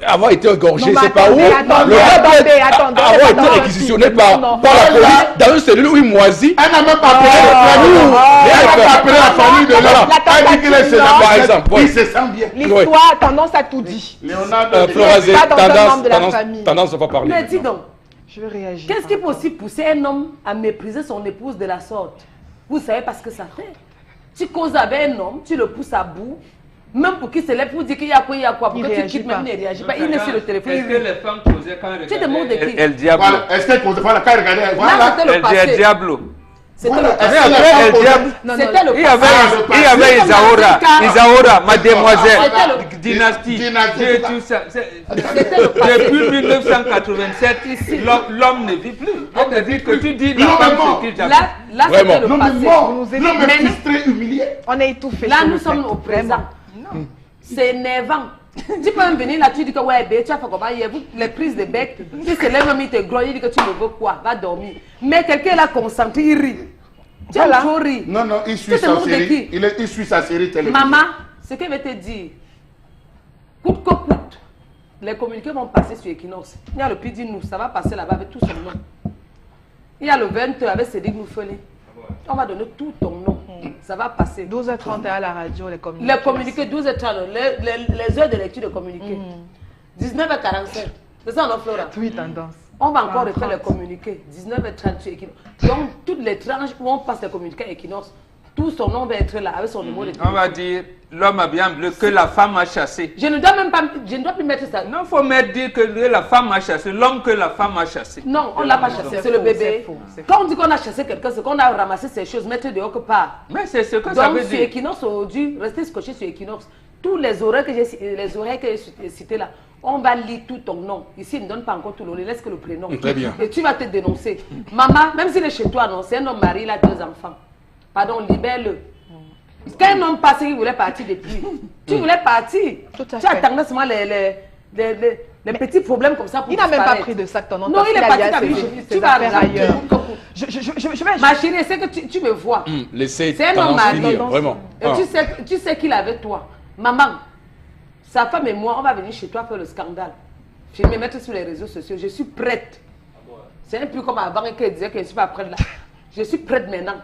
avoir été égorgé, Non, c'est pas où. attendez, Le gars peut attendez, avoir été attendez. réquisitionné Non, par non. la police dans une cellule où il moisit. Elle n'a même pas appelé la famille. Elle n'a pas appelé la famille de Voilà. l'homme. Elle dit qu'il est chez Par la exemple, ouais. il se sent bien. L'histoire a tendance à tout dit. Léonard, Flora Zé, pas dans un membre de la famille. tendance, on va parler. Mais dis donc, Je vais réagir. qu'est-ce qui peut aussi pousser un homme à mépriser son épouse de la sorte? Vous savez pas ce que ça fait. Tu causes avec un homme, tu le pousses à bout, même pour qu'il se lève pour dire qu'il y a quoi, il y a quoi. Il Pourquoi tu réagit quittes pas. même, il ne réagit pas. Il est sur le téléphone. Est-ce il que rit. les femmes causaient quand Tu te moques de qui? El Diablo. Voilà. Est-ce qu'elle compte faire quand elle regardait? Là, Voilà. c'était le El passé. Diablo. C'était Voilà. le Est-ce passé. que la femme El compte- Diablo. C'était le Il y passé. avait Isaora, C'était mademoiselle, le- dynastie, Dynastie. et tout ça. C'était le passé. Depuis 1987, l'homme ne vit plus. C'est-à-dire que tu dis la L'homme est femme mort. ce qu'il j'aime. Là, Vraiment. c'était le L'homme est passé. mort. Nous L'homme est Maintenant- frustré, humilié. On est étouffé. Là, sur nous le sommes fait. au présent. Vraiment. C'est énervant. Tu peux même venir là, tu dis que ouais, bé, tu as fait comment hier, vous, les prises de bec, tu se lèves même, il te grogne, il dit que tu me veux quoi, va dormir. Mais quelqu'un là concentré, il rit. Tu as Voilà. toujours ri. Non, non, il suit Tu te sa moques de série. qui? Il suit sa série télévisée. Maman, ce qu'elle veut te dire, coûte que coûte, les communiqués vont passer sur Equinox. Il y a le PD nous, ça va passer là-bas avec tout son nom. Il y a le 20 avec Cédric Nouffelé. On va donner tout ton nom. Ça va passer. 12h30 à la radio, les communiqués. Les communiqués, 12h30, les heures de lecture de communiqués. 19h45. C'est ça, non, Flora? Oui, tendance. On va encore 30. refaire les communiqués. 19h30 sur Equinox. Donc, toutes les tranches où on passe les communiqués à Equinox, tout son nom va être là avec son numéro de téléphone. On va dire l'homme a bien bleu que la femme a chassé. Je ne dois même pas, je ne dois plus mettre ça. Non, il faut même dire que la femme a chassé, l'homme que la femme a chassé. Non, on ne l'a pas chassé, C'est c'est le faux, bébé. c'est faux, c'est faux. Quand on dit qu'on a chassé quelqu'un, c'est qu'on a ramassé ces choses, mettre dehors que part. Mais c'est ce que ça Donc veut sur dire. Equinox aujourd'hui, restez scotché sur Equinox. Tous les oreilles que j'ai citées là, on va lire tout ton nom. Ici, il ne donne pas encore tout le nom, il laisse que le prénom. Très bien. Et tu vas te dénoncer. Maman, même s'il est chez toi, non, c'est un homme marié, il a 2 enfants. Pardon, libère-le. Quand un homme passe, il voulait partir depuis. Tu voulais partir. Tout à Tu as fait. tendance à les petits problèmes comme ça pour Il n'a même pas disparaître. pris de sac ton nom. Non, il est parti avec avec ses tu vas affaires ailleurs. Je vais... Ma chérie, c'est que tu me vois. Laissez C'est un homme tendance marié. finir, vraiment. Et Ah. tu sais qu'il est avec toi. Maman, sa femme et moi, on va venir chez toi faire le scandale. Je vais me mettre sur les réseaux sociaux. Je suis prête. C'est un peu comme avant qu'elle disait que je ne suis pas prête là. Je suis prête maintenant.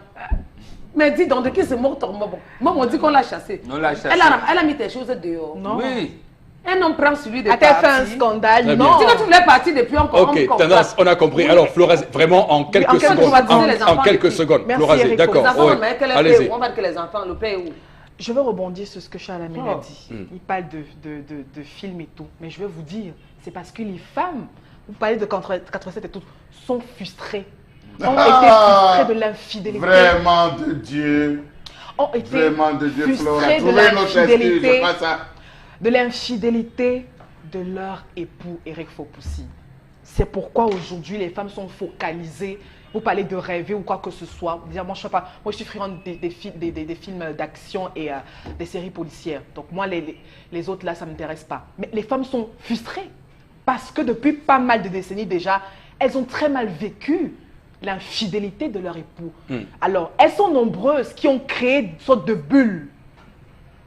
Mais dis donc, de qui se moque ton maman? Moi, on dit qu'on l'a chassé. On l'a chassé. Elle a mis tes choses dehors. Non. Oui. Un homme prend celui de A-t-elle fait un partir. scandale? Très Non. Tu dis que tu voulais partir depuis encore. Ok, tendance, on a compris. Oui. Alors, Flora, vraiment en quelques en quelques secondes. secondes, on va dire les En enfants quelques depuis. secondes. Merci, Flora, Eric. d'accord. Les enfants, ouais. on va que les Allez-y. paye où? On va dire que les enfants le payent où? Je veux rebondir sur ce que Charles Hamel a Oh. dit. Il parle de films et tout. Mais je vais vous dire, c'est parce que les femmes, vous parlez de 87 et tout, sont frustrées. Ont été frustrées de l'infidélité. Vraiment de Dieu. Ont été Vraiment de Dieu, Flora. frustrées de Trouvez une autre excuse, l'infidélité. pas ça. De l'infidélité de leur époux Eric Fopoussi. C'est pourquoi aujourd'hui les femmes sont focalisées. Vous parlez de rêver ou quoi que ce soit. Dire, moi, je sais pas, moi je suis friande des films d'action et des séries policières. Donc moi les autres là ça ne m'intéresse pas. Mais les femmes sont frustrées parce que depuis pas mal de décennies déjà, elles ont très mal vécu l'infidélité de leur époux. Alors elles sont nombreuses qui ont créé une sorte de bulle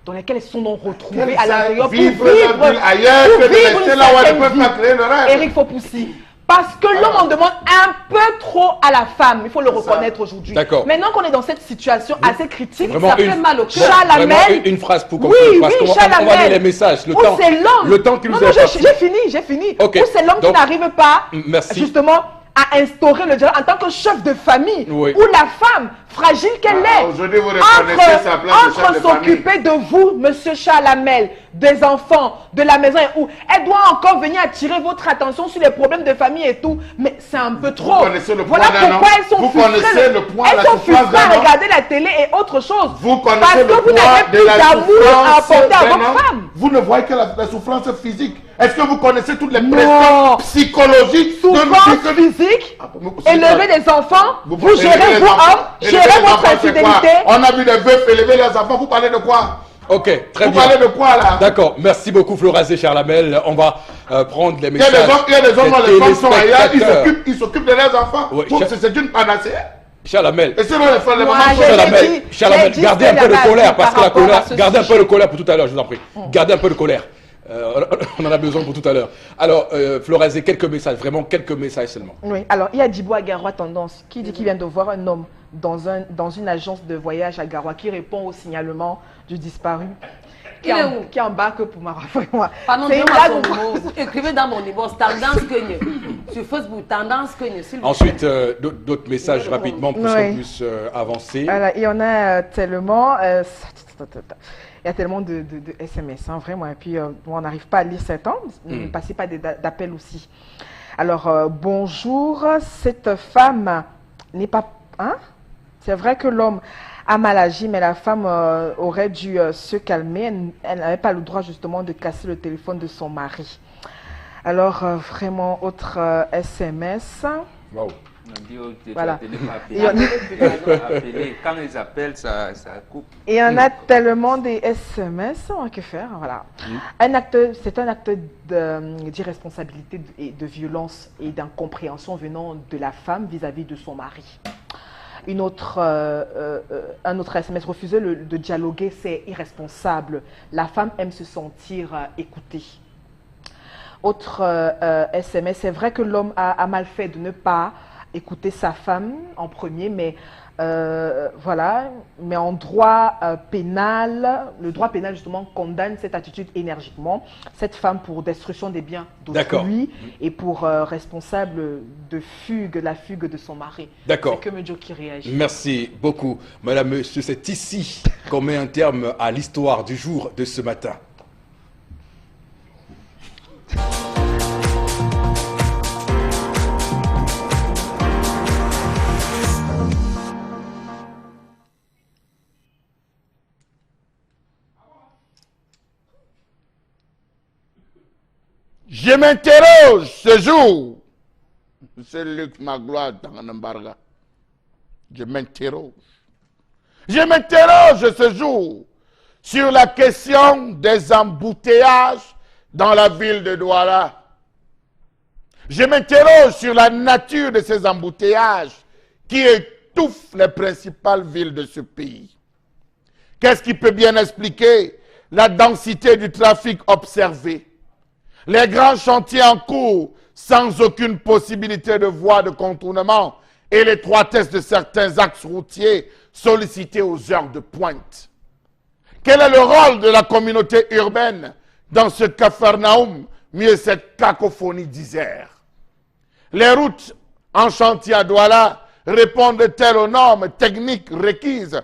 dans lesquelles elles se sont retrouvées à l'intérieur pour Vivre la bulle ailleurs pour que de vivre rester une là où elle certaine ne peut pas vie. créer le rêve. Eric Fopoussi. Parce que l'homme en demande un peu trop à la femme, il faut le reconnaître aujourd'hui. D'accord. Maintenant qu'on est dans cette situation assez critique, Vraiment Ça fait une, mal au cœur. Charles vraiment Hamel. une phrase pour Oui, conclure. Parce oui, qu'on Charles va lire Hamel. les messages. Le Où temps, c'est l'homme. le temps qui nous Non, est non, imparti. j'ai fini. Ok. Où c'est l'homme qui Donc, n'arrive pas merci. justement à instaurer le dialogue en tant que chef de famille. Oui. Où la femme fragile qu'elle Ah, est. aujourd'hui, vous reconnaissez sa place de chef Entre de famille. s'occuper de vous, monsieur Chalamel, des enfants, de la maison et où, elle doit encore venir attirer votre attention sur les problèmes de famille et tout. Mais c'est un peu trop. connaissez le Voilà point d'un pourquoi homme. elles sont Vous frustrées. connaissez le point, Elles la sont souffrance frustrées à d'un homme. regarder la télé et autre chose. Vous Parce connaissez que le vous poids n'avez de plus la d'amour à souffrance apporter à d'un votre homme. femme. Vous ne voyez que la souffrance physique. Est-ce que vous connaissez toutes les Non. pressions psychologiques Souffrance physique, élever des enfants, vous gérez vous hommes, gérez votre infidélité. On a vu des veufs élever leurs enfants. Vous parlez de quoi? Ok, très Vous bien. parlez de quoi là? D'accord, merci beaucoup Florazé Charlamel. On va prendre les Il y a messages. des hommes dont les femmes sont ailleurs, téléspectateurs. ils s'occupent de leurs enfants. Oui, C'est une panacée. Charlamel. Et sinon les femmes, les Moi, mamans j'ai sont Charlamel, dit- Charlamel, j'ai dit gardez ce un peu de qu'elle a colère dit parce que par la rapport colère, à ce gardez un peu sujet. de colère pour tout à l'heure, je vous en prie. Gardez un peu de colère. On en a besoin pour tout à l'heure. Alors, Florazé, quelques messages, vraiment quelques messages seulement. Oui, alors il y a Djibo à Garoua Tendance qui dit qu'il vient de voir un homme dans une agence de voyage à Garoua qui répond au signalement du disparu. Il est où? Qui embarque pour Marafouémois. Pardon, C'est une donnez-moi blague son ou numéro. Vous écrivez dans mon numéro, tendance Kenye. Sur Facebook, tendance Kenye, s'il vous plaît. Ensuite, d'autres messages rapidement pour Oui. qu'on puisse avancer. Voilà, il y en a tellement. Il y a tellement de SMS, hein, vraiment. Et puis, on n'arrive pas à lire certains. Ne passez pas d'appels aussi. Alors, bonjour. Cette femme n'est pas. Hein? C'est vrai que l'homme a mal agi, mais la femme aurait dû se calmer. Elle n'avait pas le droit, justement, de casser le téléphone de son mari. Alors, vraiment, autre SMS. Wow. Voilà. Quand ils appellent, ça coupe. Et il y en a tellement des SMS, on a que faire, voilà. C'est un acte d'irresponsabilité et de violence et d'incompréhension venant de la femme vis-à-vis de son mari. Un autre SMS, refuser de dialoguer, c'est irresponsable. La femme aime se sentir écoutée. Autre SMS, c'est vrai que l'homme a mal fait de ne pas écouter sa femme en premier, mais voilà, mais en droit pénal, le droit pénal justement condamne cette attitude énergiquement, cette femme pour destruction des biens d'autrui et pour responsable de la fugue de son mari. D'accord. C'est que Medjo qui réagit. Merci beaucoup, madame, monsieur. C'est ici qu'on met un terme à l'histoire du jour de ce matin. Je m'interroge ce jour. C'est Luc Magloire dans Nambarga. Je m'interroge. Je m'interroge ce jour sur la question des embouteillages dans la ville de Douala. Je m'interroge sur la nature de ces embouteillages qui étouffent les principales villes de ce pays. Qu'est-ce qui peut bien expliquer la densité du trafic observé? Les grands chantiers en cours sans aucune possibilité de voie de contournement et l'étroitesse de certains axes routiers sollicités aux heures de pointe. Quel est le rôle de la communauté urbaine dans ce capharnaüm, mieux cette cacophonie d'Isère? Les routes en chantier à Douala répondent-elles aux normes techniques requises?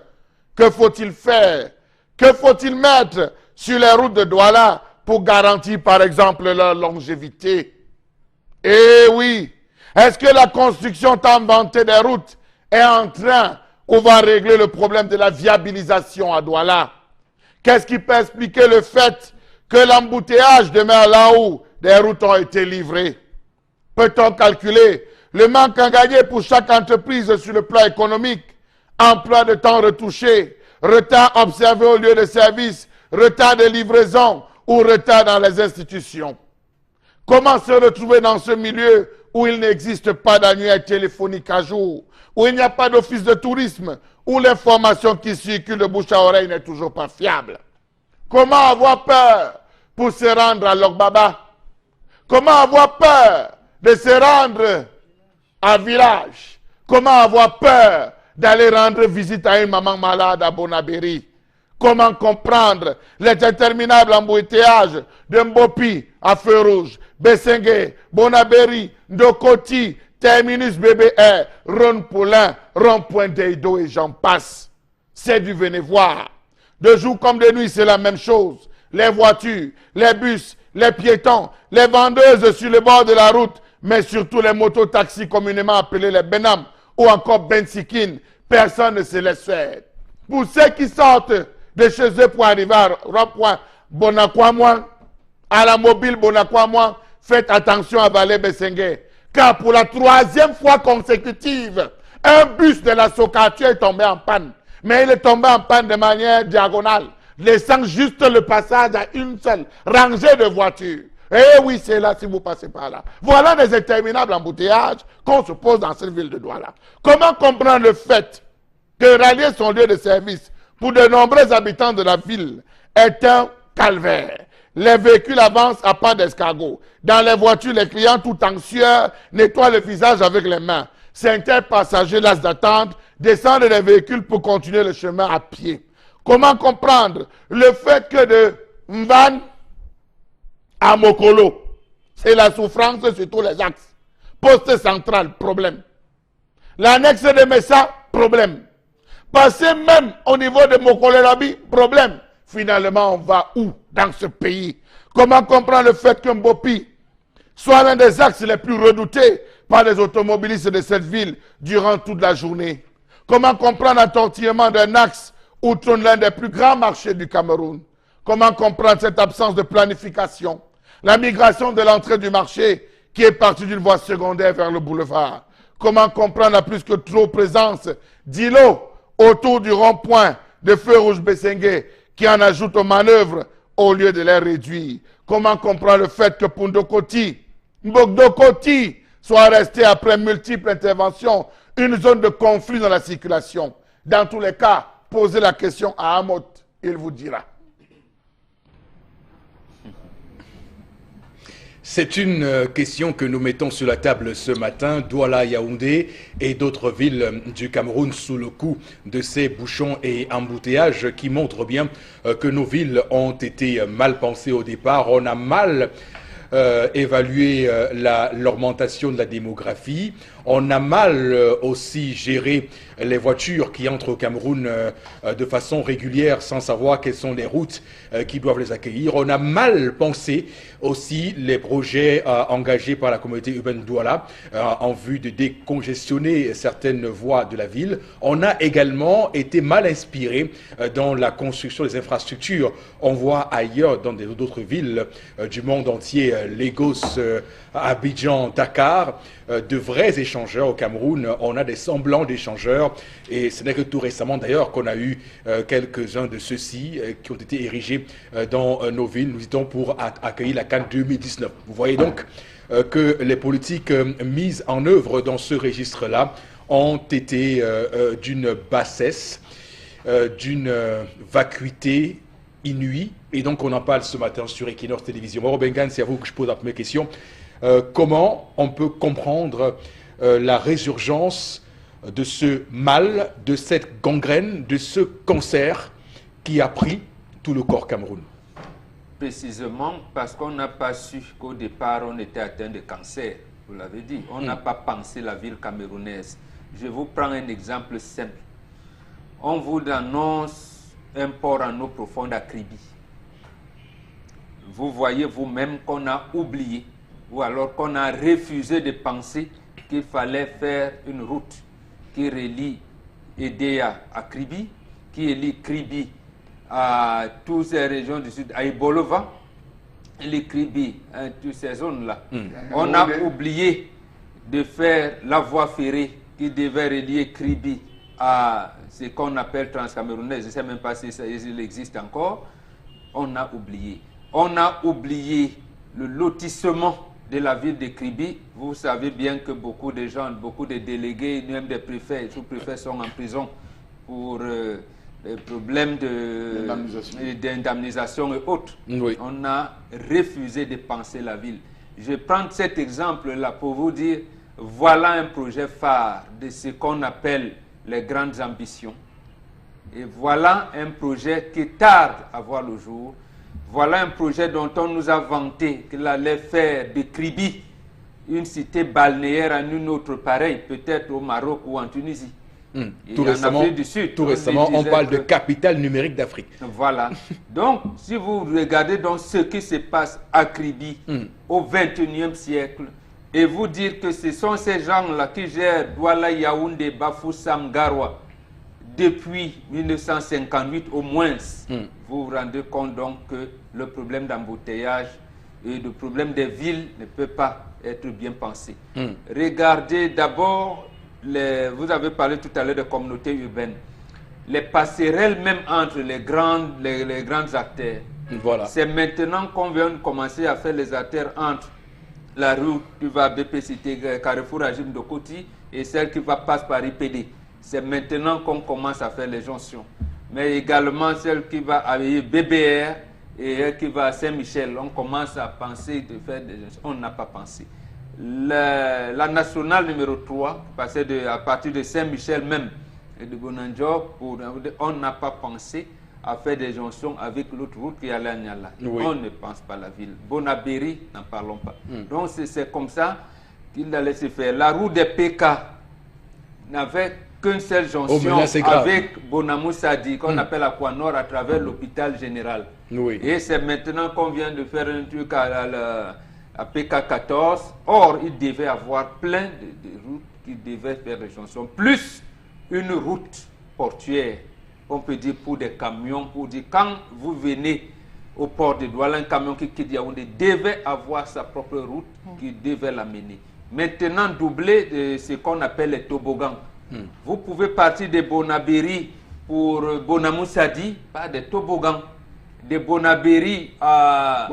Que faut-il faire? Que faut-il mettre sur les routes de Douala pour garantir par exemple leur longévité? Eh oui, est-ce que la construction tant vantée des routes est en train ou va régler le problème de la viabilisation à Douala? Qu'est-ce qui peut expliquer le fait que l'embouteillage demeure là où des routes ont été livrées? Peut-on calculer le manque à gagner pour chaque entreprise sur le plan économique? Emploi de temps retouché, retard observé au lieu de service, retard de livraison ou retard dans les institutions. Comment se retrouver dans ce milieu où il n'existe pas d'annuaire téléphonique à jour, où il n'y a pas d'office de tourisme, où l'information qui circule de bouche à oreille n'est toujours pas fiable? Comment avoir peur pour se rendre à Logbaba? Comment avoir peur de se rendre à village? Comment avoir peur d'aller rendre visite à une maman malade à Bonabéry? Comment comprendre les interminables embouteillages de Mbopi à Feu Rouge, Bessengue, Bonabéry, Ndokoti, Terminus BBR, Ron Paulin, Rond-Point d'Eido et j'en passe. C'est du venez voir. De jour comme de nuit, c'est la même chose. Les voitures, les bus, les piétons, les vendeuses sur le bord de la route, mais surtout les mototaxis communément appelés les Benam ou encore Bensikin, personne ne se laisse faire. Pour ceux qui sortent de chez eux pour arriver à Rond-Point Bonakwamois, à la mobile Bonakwamois, faites attention à Valais Bessengue. Car pour la 3e fois consécutive, un bus de la Socrature est tombé en panne. Mais il est tombé en panne de manière diagonale, laissant juste le passage à une seule rangée de voitures. Eh oui, c'est là si vous passez par là. Voilà des interminables embouteillages qu'on se pose dans cette ville de Douala. Comment comprendre le fait que rallier son lieu de service pour de nombreux habitants de la ville est un calvaire? Les véhicules avancent à pas d'escargot. Dans les voitures, les clients tout anxieux nettoient le visage avec les mains. Certains passagers lassent d'attendre, descendent des véhicules pour continuer le chemin à pied. Comment comprendre le fait que de Mvan à Mokolo, c'est la souffrance sur tous les axes. Poste central, problème. L'annexe de Messa, problème. Passer même au niveau de Mokolo-Labi, problème. Finalement, on va où dans ce pays? Comment comprendre le fait qu'un Mbopi soit l'un des axes les plus redoutés par les automobilistes de cette ville durant toute la journée? Comment comprendre un tortillement d'un axe où tourne l'un des plus grands marchés du Cameroun? Comment comprendre cette absence de planification? La migration de l'entrée du marché qui est partie d'une voie secondaire vers le boulevard. Comment comprendre la plus que trop présence d'îlots autour du rond-point de feu rouge Bessengue qui en ajoute aux manœuvres au lieu de les réduire? Comment comprendre le fait que Pundokoti, Mbokdokoti soit resté après multiples interventions une zone de conflit dans la circulation? Dans tous les cas, posez la question à Amot, il vous dira. C'est une question que nous mettons sur la table ce matin. Douala, Yaoundé et d'autres villes du Cameroun sous le coup de ces bouchons et embouteillages qui montrent bien que nos villes ont été mal pensées au départ. On a mal évalué l'augmentation de la démographie. On a mal aussi géré les voitures qui entrent au Cameroun de façon régulière sans savoir quelles sont les routes qui doivent les accueillir. On a mal pensé aussi les projets engagés par la communauté urbaine Douala en vue de décongestionner certaines voies de la ville. On a également été mal inspiré dans la construction des infrastructures. On voit ailleurs dans d'autres villes du monde entier, Lagos, Abidjan, Dakar, de vrais échangeurs. Au Cameroun, on a des semblants d'échangeurs et ce n'est que tout récemment d'ailleurs qu'on a eu quelques-uns de ceux-ci qui ont été érigés dans nos villes, nous dit-on, pour accueillir la CAN 2019. Vous voyez donc que les politiques mises en œuvre dans ce registre-là ont été d'une bassesse, d'une vacuité inouïe, et donc on en parle ce matin sur Equinox Télévision. Mauro Bengan, c'est à vous que je pose la première question. Comment on peut comprendre la résurgence de ce mal, de cette gangrène, de ce cancer qui a pris tout le corps Cameroun? Précisément parce qu'on n'a pas su qu'au départ on était atteint de cancer, vous l'avez dit. On n'a pas pensé la ville camerounaise. Je vous prends un exemple simple. On vous annonce un port en eau profonde à Kribi. Vous voyez vous-même qu'on a oublié ou alors qu'on a refusé de penser qu'il fallait faire une route qui relie Edea à Kribi, qui relie Kribi à toutes ces régions du sud, à Ibolova, les Kribi, toutes ces zones-là. On a oublié de faire la voie ferrée qui devait relier Kribi à ce qu'on appelle Transcamerounais. Je ne sais même pas si il existe encore. On a oublié. On a oublié le lotissement de la ville de Kribi. Vous savez bien que beaucoup de gens, beaucoup de délégués, même des préfets, sous-préfets sont en prison pour des problèmes d'indemnisation et autres. Oui. On a refusé de penser la ville. Je prends cet exemple-là pour vous dire, voilà un projet phare de ce qu'on appelle les grandes ambitions. Et voilà un projet qui tarde à voir le jour. Voilà un projet dont on nous a vanté qu'il allait faire de Kribi une cité balnéaire en une autre pareille, peut-être au Maroc ou en Tunisie. Et Tout récemment, Afrique du Sud, on parle de capitale numérique d'Afrique. Voilà. Donc, si vous regardez donc ce qui se passe à Kribi au XXIe siècle, et vous dire que ce sont ces gens-là qui gèrent Douala, Yaoundé, Bafoussam, Garoua depuis 1958 au moins, vous vous rendez compte donc que le problème d'embouteillage et le problème des villes ne peut pas être bien pensé. Regardez d'abord, vous avez parlé tout à l'heure de communautés urbaines, les passerelles même entre les grandes artères. Voilà. C'est maintenant qu'on vient de commencer à faire les artères entre la route qui va à BPCT, Carrefour Agim de Koti, et celle qui va passer par IPD. C'est maintenant qu'on commence à faire les jonctions. Mais également celle qui va à BBR et qui va à Saint-Michel. On commence à penser de faire des jonctions. On n'a pas pensé. La nationale numéro 3, passée à partir de Saint-Michel même et de Bonanjo, on n'a pas pensé à faire des jonctions avec l'autre route qui allait à Niala. Oui. On ne pense pas à la ville. Bonabéry, n'en parlons pas. Donc c'est comme ça qu'il allait se faire. La route des PK n'avait qu'une seule jonction avec Bonamoussadi, qu'on appelle Aquanor, à travers l'hôpital général. Oui. Et c'est maintenant qu'on vient de faire un truc à PK14. Or, il devait avoir plein de routes qui devaient faire des jonctions, plus une route portuaire, on peut dire pour des camions, pour dire quand vous venez au port de Douala, un camion qui quitte Yaoundé devait avoir sa propre route qui devait l'amener. Maintenant, doublé de ce qu'on appelle les toboggans. Vous pouvez partir de Bonabéry pour Bonamoussadi, pas des toboggans. De Bonabéry à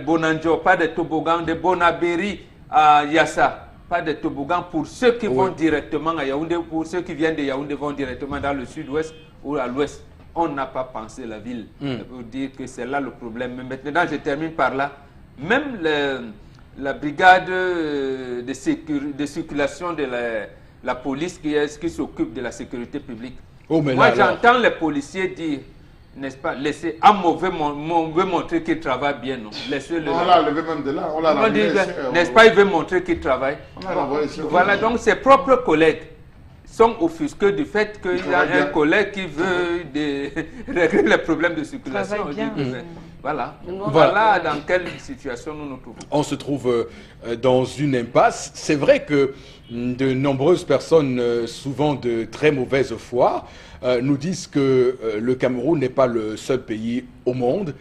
Bonanjo, pas de toboggans. De Bonabéry à Yassa, pas de toboggans pour ceux qui vont directement à Yaoundé, pour ceux qui viennent de Yaoundé vont directement dans le sud-ouest ou à l'ouest. On n'a pas pensé la ville. Ça veut dire que c'est là le problème. Mais maintenant, je termine par là. Même la brigade de circulation de la police qui s'occupe de la sécurité publique. Moi, j'entends les policiers dire, n'est-ce pas, laissez un mauvais montrer qu'il travaille bien. Laissez-le. On l'a levé même de là. On l'a ramené. N'est-ce pas, il veut montrer qu'il travaille. Voilà, donc ses propres collègues sont offusqués du fait qu'il y a un collègue qui veut régler les problèmes de circulation. Voilà dans quelle situation nous nous trouvons. On se trouve dans une impasse. C'est vrai que de nombreuses personnes, souvent de très mauvaise foi, nous disent que le Cameroun n'est pas le seul pays au monde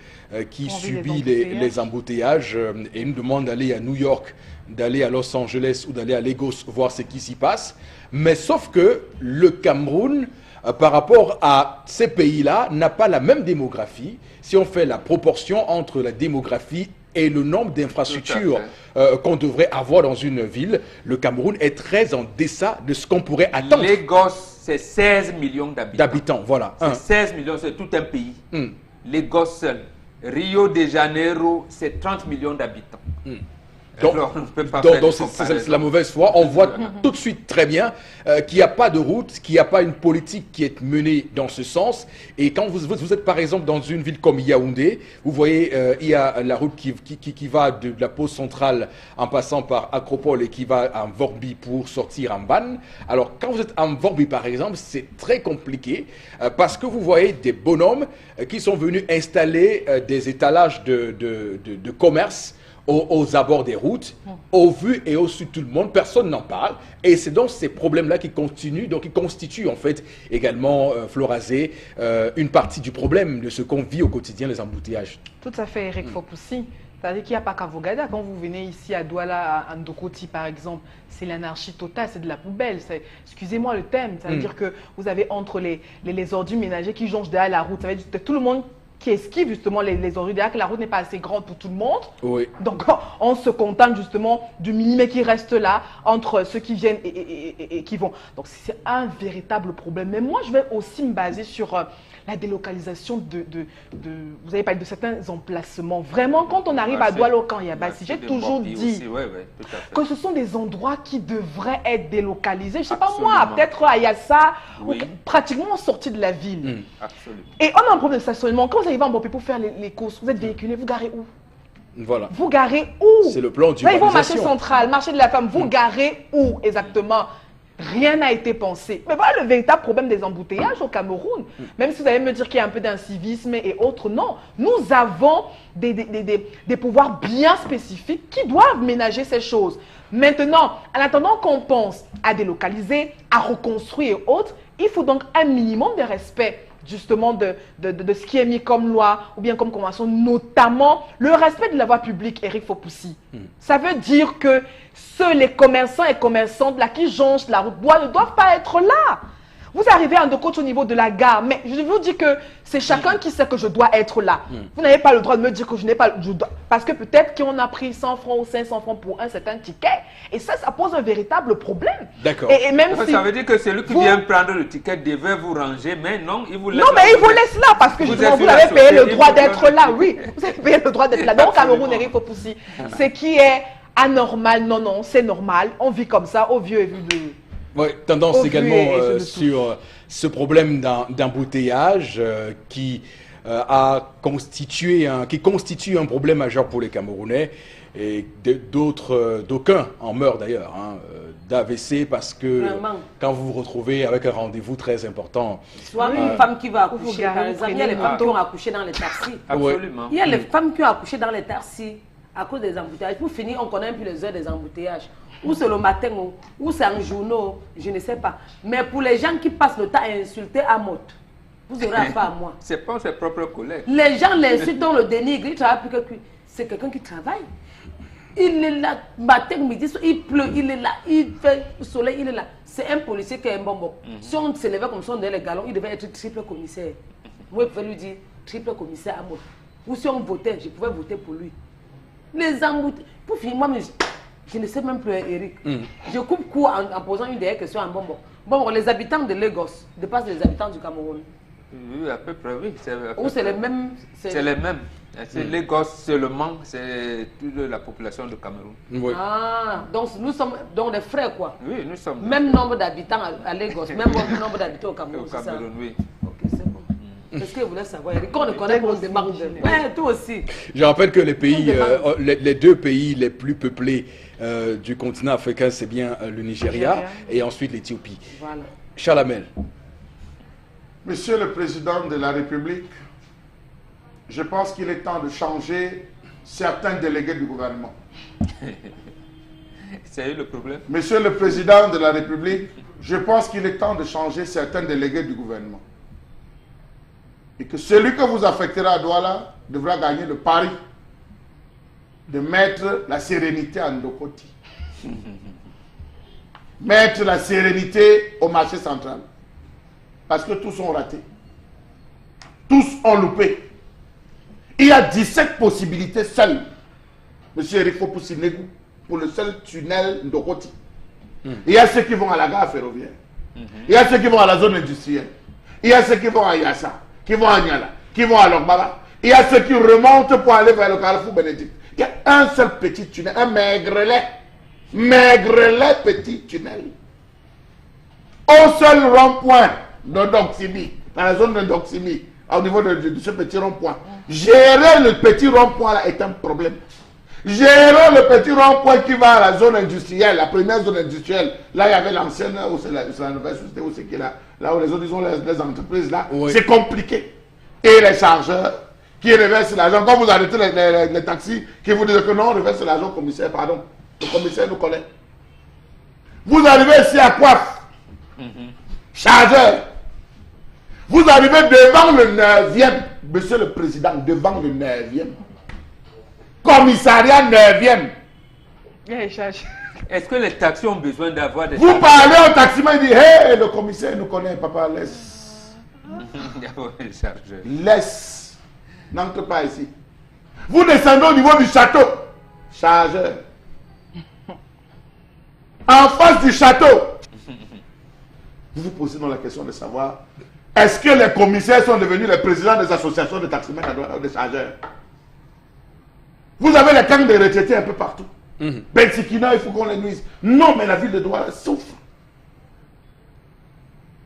qui subit les embouteillages et nous demandent d'aller à New York, d'aller à Los Angeles ou d'aller à Lagos voir ce qui s'y passe. Mais sauf que le Cameroun, par rapport à ces pays-là, n'a pas la même démographie. Si on fait la proportion entre la démographie et le nombre d'infrastructures qu'on devrait avoir dans une ville, le Cameroun est très en deçà de ce qu'on pourrait attendre. Lagos, c'est 16 millions d'habitants. Voilà. C'est 16 millions, c'est tout un pays. Lagos seul. Rio de Janeiro, c'est 30 millions d'habitants. Donc c'est la mauvaise foi. On voit tout de suite très bien qu'il n'y a pas de route, qu'il n'y a pas une politique qui est menée dans ce sens. Et quand vous êtes par exemple dans une ville comme Yaoundé, vous voyez il y a la route qui va de la pause centrale en passant par Acropole et qui va en Vorbi pour sortir en Ban. Alors quand vous êtes en Vorbi par exemple, c'est très compliqué parce que vous voyez des bonhommes qui sont venus installer des étalages de commerce aux abords des routes, au vu et au su de tout le monde, personne n'en parle. Et c'est donc ces problèmes-là qui continuent, donc qui constituent en fait également, Florazé, une partie du problème de ce qu'on vit au quotidien, les embouteillages. Tout à fait, Eric Fopoussi. C'est-à-dire qu'il n'y a pas qu'à Vogada. Quand vous venez ici à Douala, à Ndokoti par exemple, c'est l'anarchie totale, c'est de la poubelle. Excusez-moi le thème, ça veut dire que vous avez entre les ordures ménagères qui jonchent derrière la route, ça veut dire que tout le monde qui esquive justement les ordures, derrière que la route n'est pas assez grande pour tout le monde. Oui. Donc on se contente justement du millimètre qui reste là entre ceux qui viennent et qui vont. Donc c'est un véritable problème. Mais moi je vais aussi me baser sur la délocalisation vous avez parlé de certains emplacements. Vraiment, quand on arrive à Douala au camp Yabassi, j'ai toujours dit que ce sont des endroits qui devraient être délocalisés. Je ne sais pas moi, peut-être à Yassa, pratiquement sortis de la ville. Et on a un problème de stationnement. Quand vous arrivez en Bopé pour faire les courses, vous êtes véhiculé, vous garez où? Voilà. Vous garez où? C'est le plan Là, ils vont marché d'urbanisation. central, marché de la femme. Vous garez où exactement? Rien n'a été pensé. Mais voilà le véritable problème des embouteillages au Cameroun. Même si vous allez me dire qu'il y a un peu d'incivisme et autres, non. Nous avons des pouvoirs bien spécifiques qui doivent ménager ces choses. Maintenant, en attendant qu'on pense à délocaliser, à reconstruire et autres, il faut donc un minimum de respect justement de ce qui est mis comme loi ou bien comme convention, notamment le respect de la voie publique, Eric Fopoussi. Ça veut dire que les commerçants et commerçantes là, qui jonchent la route ne doivent pas être là. Vous arrivez à Ndokot au niveau de la gare, mais je vous dis que c'est chacun qui sait que je dois être là. Vous n'avez pas le droit de me dire que je n'ai pas... parce que peut-être qu'on a pris 100 francs ou 500 francs pour un certain ticket. Et ça pose un véritable problème. D'accord. Et même si... Ça veut dire que celui qui vient prendre le ticket devait vous ranger, mais non, il vous laisse. Non, mais il vous laisse là parce que Vous justement, êtes vous sur la avez payé le société, droit il faut d'être prendre là. le Oui, vous avez payé le droit d'être là. Donc, Cameroun, Absolument. Eric Fopoussi, ce qui est anormal, non, c'est normal. On vit comme ça, au vieux et vu de... Oui, tendance Au vu également et je le sur ce problème d'embouteillage qui constitue un problème majeur pour les Camerounais et d'aucuns en meurent d'ailleurs d'AVC parce que Vraiment. quand vous vous retrouvez avec un rendez-vous très important, Soit une femme qui va Vous accoucher, garez, par exemple, il y a prenez les le femmes qui moto. ont accouché dans les taxis. Absolument. Il y a les femmes qui ont accouché dans les taxis à cause des embouteillages. Pour finir, on connaît un peu les heures des embouteillages. Ou c'est le matin, ou c'est en journaux, je ne sais pas. Mais pour les gens qui passent le temps à insulter Amot, vous aurez affaire à moi. C'est pas ses propres collègues. Les gens l'insultent, on le dénigre, il travaille plus que... C'est quelqu'un qui travaille. Il est là, matin, midi, il pleut, il est là, il fait soleil, il est là. C'est un policier qui est un bonbon. Si on s'élevait comme ça, on donnait les galons, il devait être triple commissaire. Moi, je pouvais lui dire triple commissaire Amot. Ou si on votait, je pouvais voter pour lui. Les embouteillages. Pour finir, moi, je ne sais même plus, Eric. Je coupe court en posant une dernière question à bonbon. Bon, les habitants de Lagos dépassent les habitants du Cameroun. Oui, à peu près, oui. Ou c'est les mêmes. C'est les mêmes. C'est Lagos seulement, c'est toute la population du Cameroun. oui. Ah, donc nous sommes donc des frères, quoi. Oui, nous sommes Même nombre d'habitants à Lagos, même nombre d'habitants au au Cameroun. c'est ça? Cameroun, oui. Ok, c'est bon. Est-ce que vous voulez savoir, Eric? Quand on ne connaît pas, on demande. Ouais, toi aussi. Je rappelle que les pays, les deux pays les plus peuplés du continent africain, c'est bien le Nigeria et ensuite l'Éthiopie. Voilà. Charles Hamel. Monsieur le Président de la République, je pense qu'il est temps de changer certains délégués du gouvernement. C'est le problème. Monsieur le Président de la République, je pense qu'il est temps de changer certains délégués du gouvernement. Et que celui que vous affecterez à Douala devra gagner le pari de mettre la sérénité à Ndokoti. Mettre la sérénité au marché central. Parce que tous ont raté. Tous ont loupé. Il y a 17 possibilités seules, monsieur Eric Fopoussi-Negou, pour le seul tunnel Ndokoti. Il y a ceux qui vont à la gare ferroviaire. Il y a ceux qui vont à la zone industrielle. Il y a ceux qui vont à Yassa, qui vont à Niala, qui vont à Lokbaba. Il y a ceux qui remontent pour aller vers le Carrefour Bénédicte. Il y a un seul petit tunnel, un maigrelet petit tunnel. Au seul rond-point de Doximi, dans la zone de Doximi, au niveau de ce petit rond-point. Gérer le petit rond-point là est un problème. Gérer le petit rond-point qui va à la zone industrielle, la première zone industrielle, là il y avait l'ancienne, où c'est la nouvelle société, où c'est qui là, là où les autres ils ont les entreprises là, Oui. c'est compliqué. Et les chargeurs qui reversent l'argent, quand vous arrêtez les taxis, qui vous disent que non, on reverse l'argent au commissaire, pardon, le commissaire nous connaît. Vous arrivez ici à Coiffe, chargeur. Vous arrivez devant le 9e, monsieur le président, devant le 9e. Commissariat 9e. Est-ce que les taxis ont besoin d'avoir des... Vous parlez au taximan, il dit, hé, le commissaire nous connaît, papa, laisse. Les chargeurs. Laisse. N'entre pas ici. Vous descendez au niveau du château. Chargeur. En face du château. Vous vous posez donc la question de savoir, est-ce que les commissaires sont devenus les présidents des associations de taximens ou de chargeurs? Vous avez les camps de retraités un peu partout. Bensikina, il faut qu'on les nuise. Non, mais la ville de Douala souffre.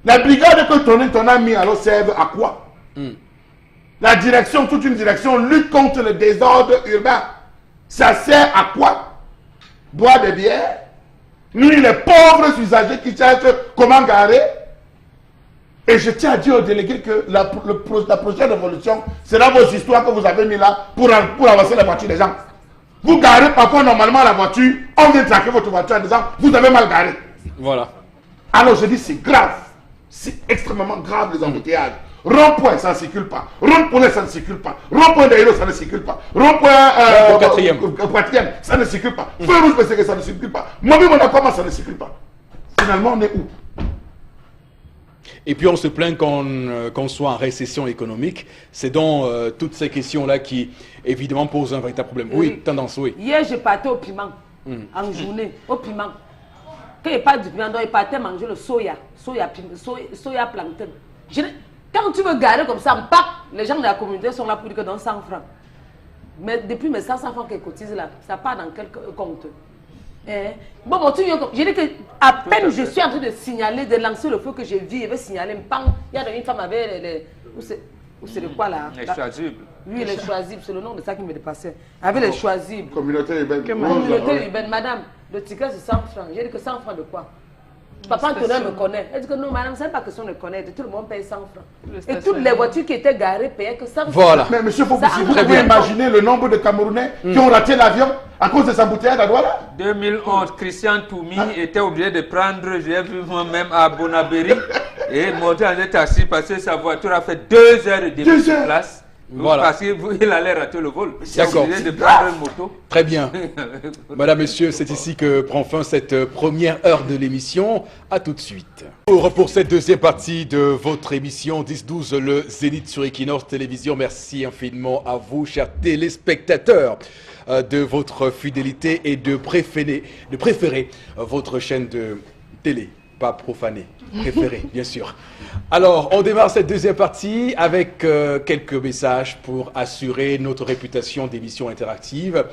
La brigade que ton a mis alors servent à quoi? La direction, toute une direction, lutte contre le désordre urbain. Ça sert à quoi? Boire des bières? Nous, les pauvres usagers qui cherchent comment garer. Et je tiens à dire aux délégués que la prochaine révolution sera vos histoires que vous avez mis là pour avancer la voiture des gens. Vous garez parfois normalement la voiture, on vient traquer votre voiture en disant vous avez mal garé. Voilà. Alors je dis c'est grave, c'est extrêmement grave les embouteillages. Rond-point, ça ne circule pas. Rond-point, ça ne circule pas. Rond-point d'Aéro, ça ne circule pas. Rond-point quatrième, ça ne circule pas. Feu rouge, ça ne circule pas. Mobile Monaco, ça ne circule pas. Finalement, on est où? Et puis on se plaint qu'on soit en récession économique. C'est donc toutes ces questions-là qui, évidemment, posent un véritable problème. Oui, tendance, oui. Hier, je partais au piment, en journée, au piment. Quand il parle du piment, il partait manger le soya plantain. Quand tu veux garer comme ça, en pack, les gens de la communauté sont là pour dire que dans 100 francs. Mais depuis mes 500 francs qu'ils cotisent là, ça part dans quel compte? Bon, tu viens comme. Je dis que à peine je suis en train de signaler, de lancer le feu que j'ai vu, je vais signaler, il y a une femme avec les ou c'est de quoi là? Les choisibles. Oui, les choisibles, c'est le nom de ça qui me dépassait. Avec les choisibles. Communauté urbaine. Communauté urbaine, madame, le ticket c'est 100 francs. J'ai dit que 100 francs de quoi? Papa Antonin me connaît. Elle dit que non, madame, ce n'est pas question de connaître. Tout le monde paye 100 francs. Et toutes les voitures qui étaient garées payaient que 100 francs. Voilà. Mais monsieur Fofoussi, vous pouvez imaginer le nombre de Camerounais qui ont raté l'avion à cause de ces embouteillages à Douala? 2011, Christian Toumi était obligé de prendre, j'ai vu moi-même à Bonabéry, et monter en taxi parce que sa voiture a fait 2 heures et demie sur place. Voilà. Parce qu'il allait rater le vol. D'accord. Il de prendre une moto. Très bien. Madame, Monsieur, c'est ici que prend fin cette première heure de l'émission. À tout de suite. Pour cette deuxième partie de votre émission 10-12, le Zénith sur Equinox Télévision, merci infiniment à vous, chers téléspectateurs, de votre fidélité et de préférer votre chaîne de télé. Pas profané, préféré, bien sûr. Alors, on démarre cette deuxième partie avec quelques messages pour assurer notre réputation d'émission interactive,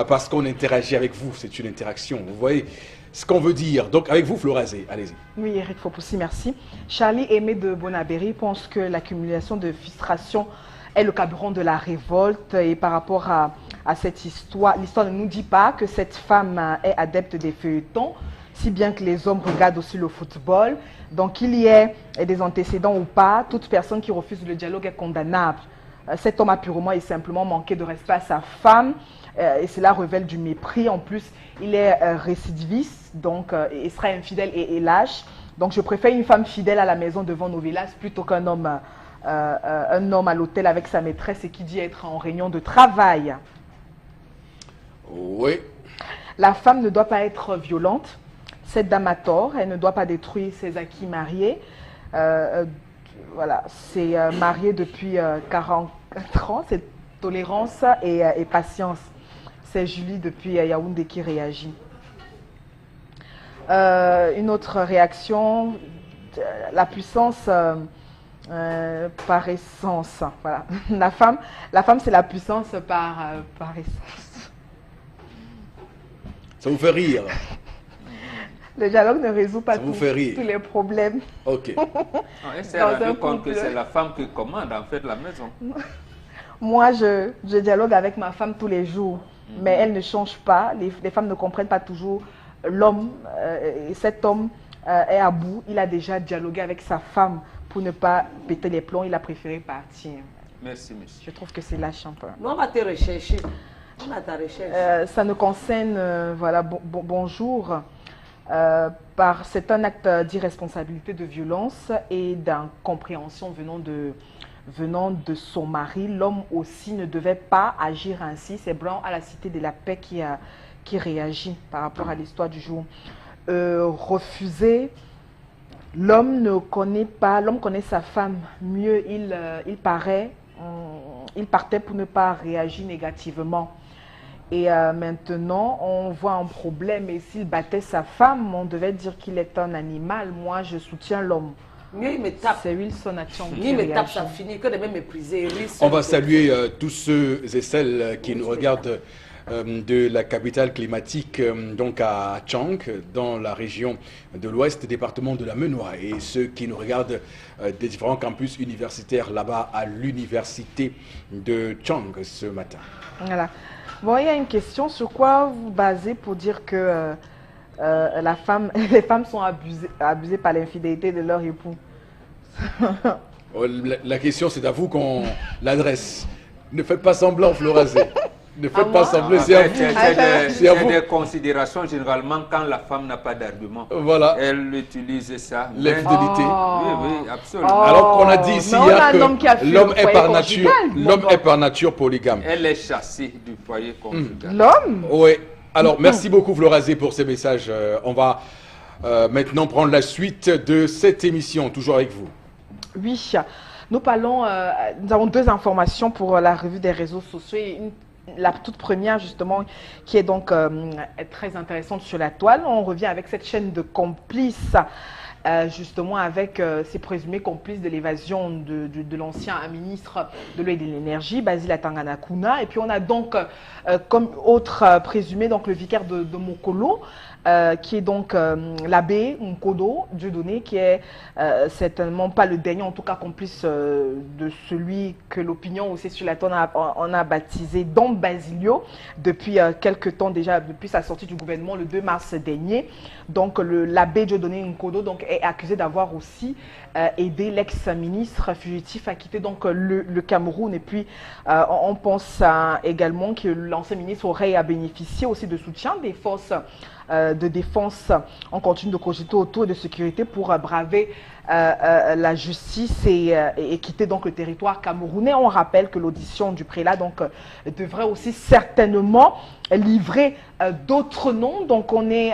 parce qu'on interagit avec vous, c'est une interaction. Vous voyez ce qu'on veut dire. Donc, avec vous, Florazé, allez-y. Oui, Eric Fopoussi, merci. Charlie Aimé de Bonabéry pense que l'accumulation de frustration est le carburant de la révolte. Et par rapport à cette histoire, l'histoire ne nous dit pas que cette femme est adepte des feuilletons, si bien que les hommes regardent aussi le football. Donc qu'il y ait des antécédents ou pas, toute personne qui refuse le dialogue est condamnable. Cet homme a purement et simplement manqué de respect à sa femme et cela révèle du mépris. En plus, il est récidiviste, donc il sera infidèle et lâche. Donc je préfère une femme fidèle à la maison devant nos villages plutôt qu'un homme, à l'hôtel avec sa maîtresse et qui dit être en réunion de travail. Oui. La femme ne doit pas être violente. Cette dame a tort, elle ne doit pas détruire ses acquis mariés. Voilà, c'est marié depuis 44 ans, c'est tolérance et patience. C'est Julie depuis Yaoundé qui réagit. Une autre réaction, la puissance par essence. Voilà. La femme c'est la puissance par essence. Ça vous fait rire? Le dialogue ne résout pas tous les problèmes. Ok. Elle s'est rendue compte que c'est la femme qui commande en fait la maison. Moi, je dialogue avec ma femme tous les jours, mais elle ne change pas. Les femmes ne comprennent pas toujours l'homme. Et cet homme est à bout. Il a déjà dialogué avec sa femme pour ne pas péter les plombs. Il a préféré partir. Merci, monsieur. Je trouve que c'est lâche un peu. Nous, on va te rechercher. On a ta recherche. Ça nous concerne, voilà, bonjour. C'est un acte d'irresponsabilité, de violence et d'incompréhension venant de son mari. L'homme aussi ne devait pas agir ainsi. C'est Blanc à la Cité de la Paix qui réagit par rapport à l'histoire du jour. Refuser, l'homme ne connaît pas, l'homme connaît sa femme mieux. Il partait pour ne pas réagir négativement. Et maintenant, on voit un problème. Et s'il battait sa femme, on devait dire qu'il est un animal. Moi, je soutiens l'homme. Mieux, il me tape. C'est Wilson Achang qui il me tape, réagit. ça finit. Que de me mépriser. On va saluer tous ceux et celles qui nous regardent de la capitale climatique, donc à Chang, dans la région de l'Ouest, département de la Menoie, et ceux qui nous regardent des différents campus universitaires là-bas à l'université de Chang ce matin. Voilà. Bon, il y a une question. Sur quoi vous basez pour dire que les femmes sont abusées par l'infidélité de leur époux? Oh, la question, c'est à vous qu'on l'adresse. Ne faites pas semblant, Florazé. Ne faites pas semblant, c'est à vous. C'est des considérations généralement quand la femme n'a pas d'argument. Voilà. Elle utilise ça. L'infidélité. Oui, absolument. Alors qu'on a dit ici hier que l'homme est par nature polygame. Elle est chassée du foyer conjugal. L'homme? Oui. Alors, merci beaucoup, Florazé, pour ces messages. On va maintenant prendre la suite de cette émission, toujours avec vous. Oui, nous avons deux informations pour la revue des réseaux sociaux. Et la toute première, justement, qui est donc très intéressante sur la toile. On revient avec cette chaîne de complices, justement avec ces présumés complices de l'évasion de l'ancien ministre de l'eau et de l'énergie, Basile Atanganakuna. Et puis on a donc comme autre présumé donc le vicaire de Mokolo, qui est donc l'abbé Nkodo Dieudonné, qui est certainement pas le dernier, en tout cas complice de celui que l'opinion aussi sur la toile on a baptisé Dom Basilio depuis quelques temps déjà, depuis sa sortie du gouvernement le 2 mars dernier. Donc l'abbé Dieudonné Nkodo donc, est accusé d'avoir aussi aidé l'ex-ministre fugitif à quitter donc, le Cameroun. Et puis on pense également que l'ancien ministre aurait bénéficié aussi de soutien des forces de défense en continu de cogiter autour de sécurité pour braver la justice et quitter donc le territoire camerounais. On rappelle que l'audition du prélat donc devrait aussi certainement livrer d'autres noms. Donc on est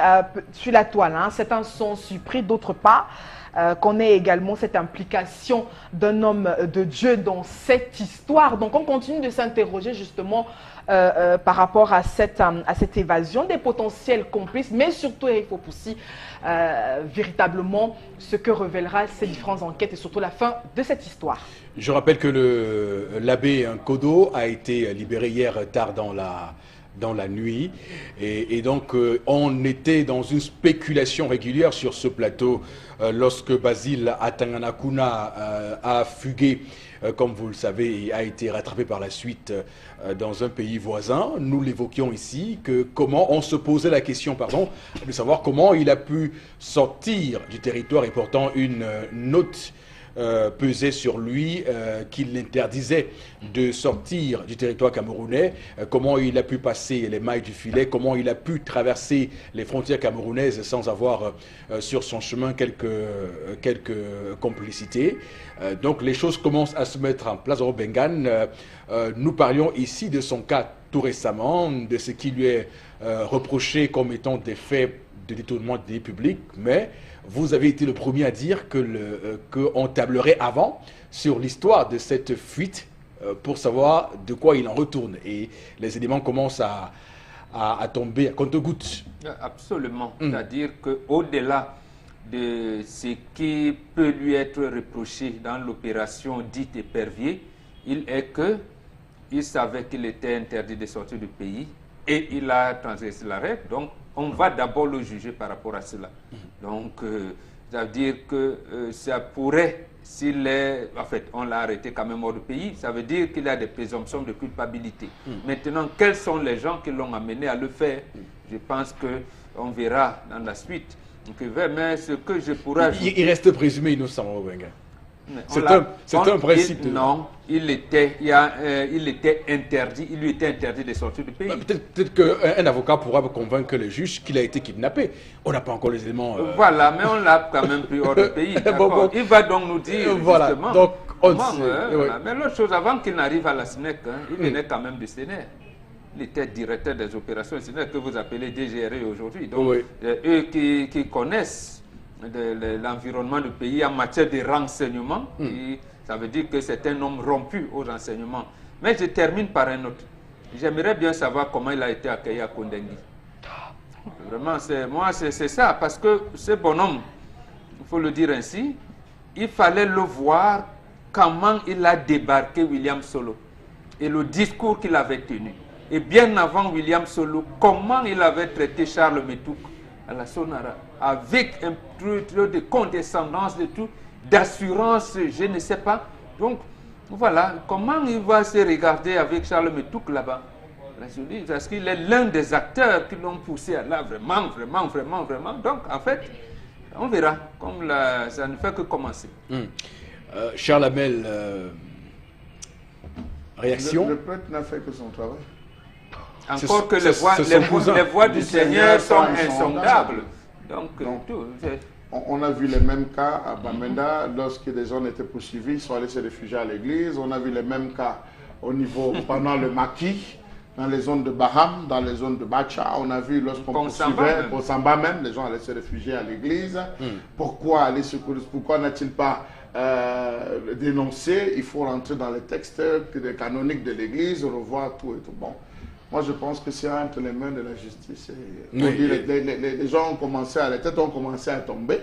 sur la toile, hein. Certains sont surpris, d'autres pas. Qu'on ait également cette implication d'un homme de Dieu dans cette histoire. Donc on continue de s'interroger justement par rapport à cette évasion des potentiels complices, mais surtout il faut aussi véritablement ce que révélera ces différentes enquêtes et surtout la fin de cette histoire. Je rappelle que l'abbé Nkodo a été libéré hier tard dans la nuit et donc on était dans une spéculation régulière sur ce plateau lorsque Basile Atanganakuna a fugué, comme vous le savez, et a été rattrapé par la suite dans un pays voisin. Nous l'évoquions ici, comment on se posait la question, de savoir comment il a pu sortir du territoire et pourtant une note pesait sur lui, qui l'interdisait de sortir du territoire camerounais, comment il a pu passer les mailles du filet, comment il a pu traverser les frontières camerounaises sans avoir sur son chemin quelques complicités. Donc les choses commencent à se mettre en place au Bengan. Nous parlions ici de son cas tout récemment, de ce qui lui est reproché comme étant des faits de détournement de deniers publics, mais vous avez été le premier à dire qu'on tablerait avant sur l'histoire de cette fuite pour savoir de quoi il en retourne. Et les éléments commencent à tomber à compte-gouttes. Absolument. C'est-à-dire qu'au-delà de ce qui peut lui être reproché dans l'opération dite épervier, il savait qu'il était interdit de sortir du pays et il a transgressé la règle. Donc, on va d'abord le juger par rapport à cela. Donc, ça veut dire que ça pourrait, on l'a arrêté quand même hors du pays, ça veut dire qu'il a des présomptions de culpabilité. Maintenant, quels sont les gens qui l'ont amené à le faire? Je pense qu'on verra dans la suite. Mais ce que je pourrais... Il reste présumé innocent, Obenga. C'est un principe. Non, il était interdit, il lui était interdit de sortir du pays. Peut-être qu'un avocat pourra convaincre le juge qu'il a été kidnappé. On n'a pas encore les éléments. Voilà, mais on l'a quand même pris hors du pays. Bon. Il va donc nous dire justement. Donc, Mais l'autre chose, avant qu'il n'arrive à la SNEC, il venait quand même du Sénat. Il était directeur des opérations SNEC que vous appelez DGRE aujourd'hui. Donc, eux qui connaissent l'environnement du pays en matière de renseignement, et ça veut dire que c'est un homme rompu aux renseignements. Mais je termine par un autre. J'aimerais bien savoir comment il a été accueilli à Kondengi. Vraiment, c'est ça, parce que ce bonhomme, il faut le dire ainsi, il fallait le voir comment il a débarqué William Solo et le discours qu'il avait tenu. Et bien avant William Solo, comment il avait traité Charles Metouk à la Sonara, avec un peu de condescendance, de tout, d'assurance, je ne sais pas. Donc, voilà, comment il va se regarder avec Charles Metouk là-bas? résolu, parce qu'il est l'un des acteurs qui l'ont poussé à là, vraiment. Donc, en fait, on verra, comme ça ne fait que commencer. Charles Hamel, réaction? Le prêtre n'a fait que son travail. Encore que les voies du Seigneur sont insondables. Donc, on a vu les mêmes cas à Bamenda, lorsque des gens étaient poursuivis, ils sont allés se réfugier à l'église. On a vu les mêmes cas au niveau, pendant le maquis, dans les zones de Baham, dans les zones de Bacha. On a vu lorsqu'on poursuivait, pour Samba même, les gens allaient se réfugier à l'église. Pourquoi aller secourir? Pourquoi n'a-t-il pas dénoncé? Il faut rentrer dans les textes canoniques de l'église, revoir tout et tout. Bon. Moi, je pense que c'est entre les mains de la justice. Les gens ont commencé les têtes ont commencé à tomber.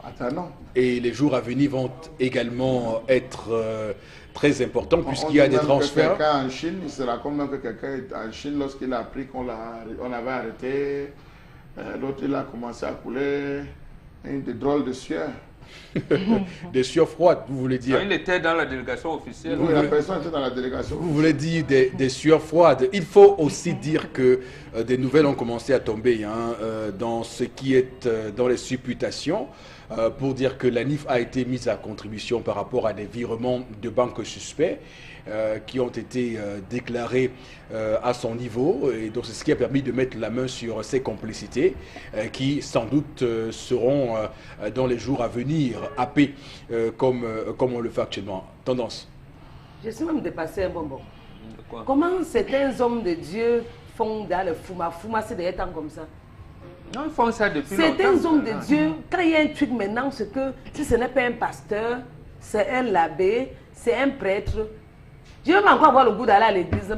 Attendons. Et les jours à venir vont également être très importants puisqu'il y a des transferts. Quelqu'un en Chine, il se raconte même que quelqu'un en Chine, lorsqu'il a appris qu'on avait arrêté, l'autre il a commencé à couler des drôles de sueur. Des sueurs froides, vous voulez dire? Il était dans la délégation officielle. Oui, la personne était dans la délégation. Vous voulez dire des sueurs froides. Il faut aussi dire que des nouvelles ont commencé à tomber dans ce qui est dans les supputations pour dire que la NIF a été mise à contribution par rapport à des virements de banques suspects qui ont été déclarés à son niveau. Et donc c'est ce qui a permis de mettre la main sur ces complicités qui sans doute seront dans les jours à venir happées comme on le fait actuellement. Tendance. Je suis même dépassé un bonbon. Comment certains hommes de Dieu font dans le fouma c'est des temps comme ça? Non, ils font ça depuis longtemps. Certains hommes de Dieu, quand il y a un truc maintenant, c'est que si ce n'est pas un pasteur, c'est un l'abbé, c'est un prêtre. Je veux encore avoir le goût d'aller à l'église.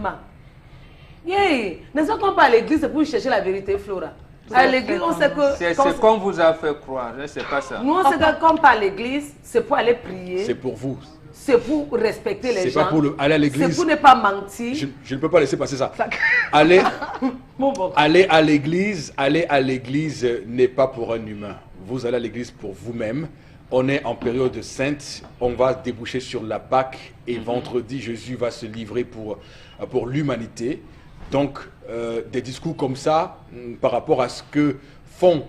Yeah. Ne sommes pas à l'église pour chercher la vérité, Flora. À l'église, on sait que... C'est ce qu'on vous a fait croire, c'est pas ça. Nous, on sait que quand on part à l'église, c'est pour aller prier. C'est pour vous. C'est pour respecter les gens. C'est pas pour aller à l'église. C'est pour ne pas mentir. Je ne peux pas laisser passer ça. Aller à l'église n'est pas pour un humain. Vous allez à l'église pour vous-même. On est en période sainte. On va déboucher sur la Pâque et vendredi, Jésus va se livrer pour l'humanité. Donc, des discours comme ça, par rapport à ce que font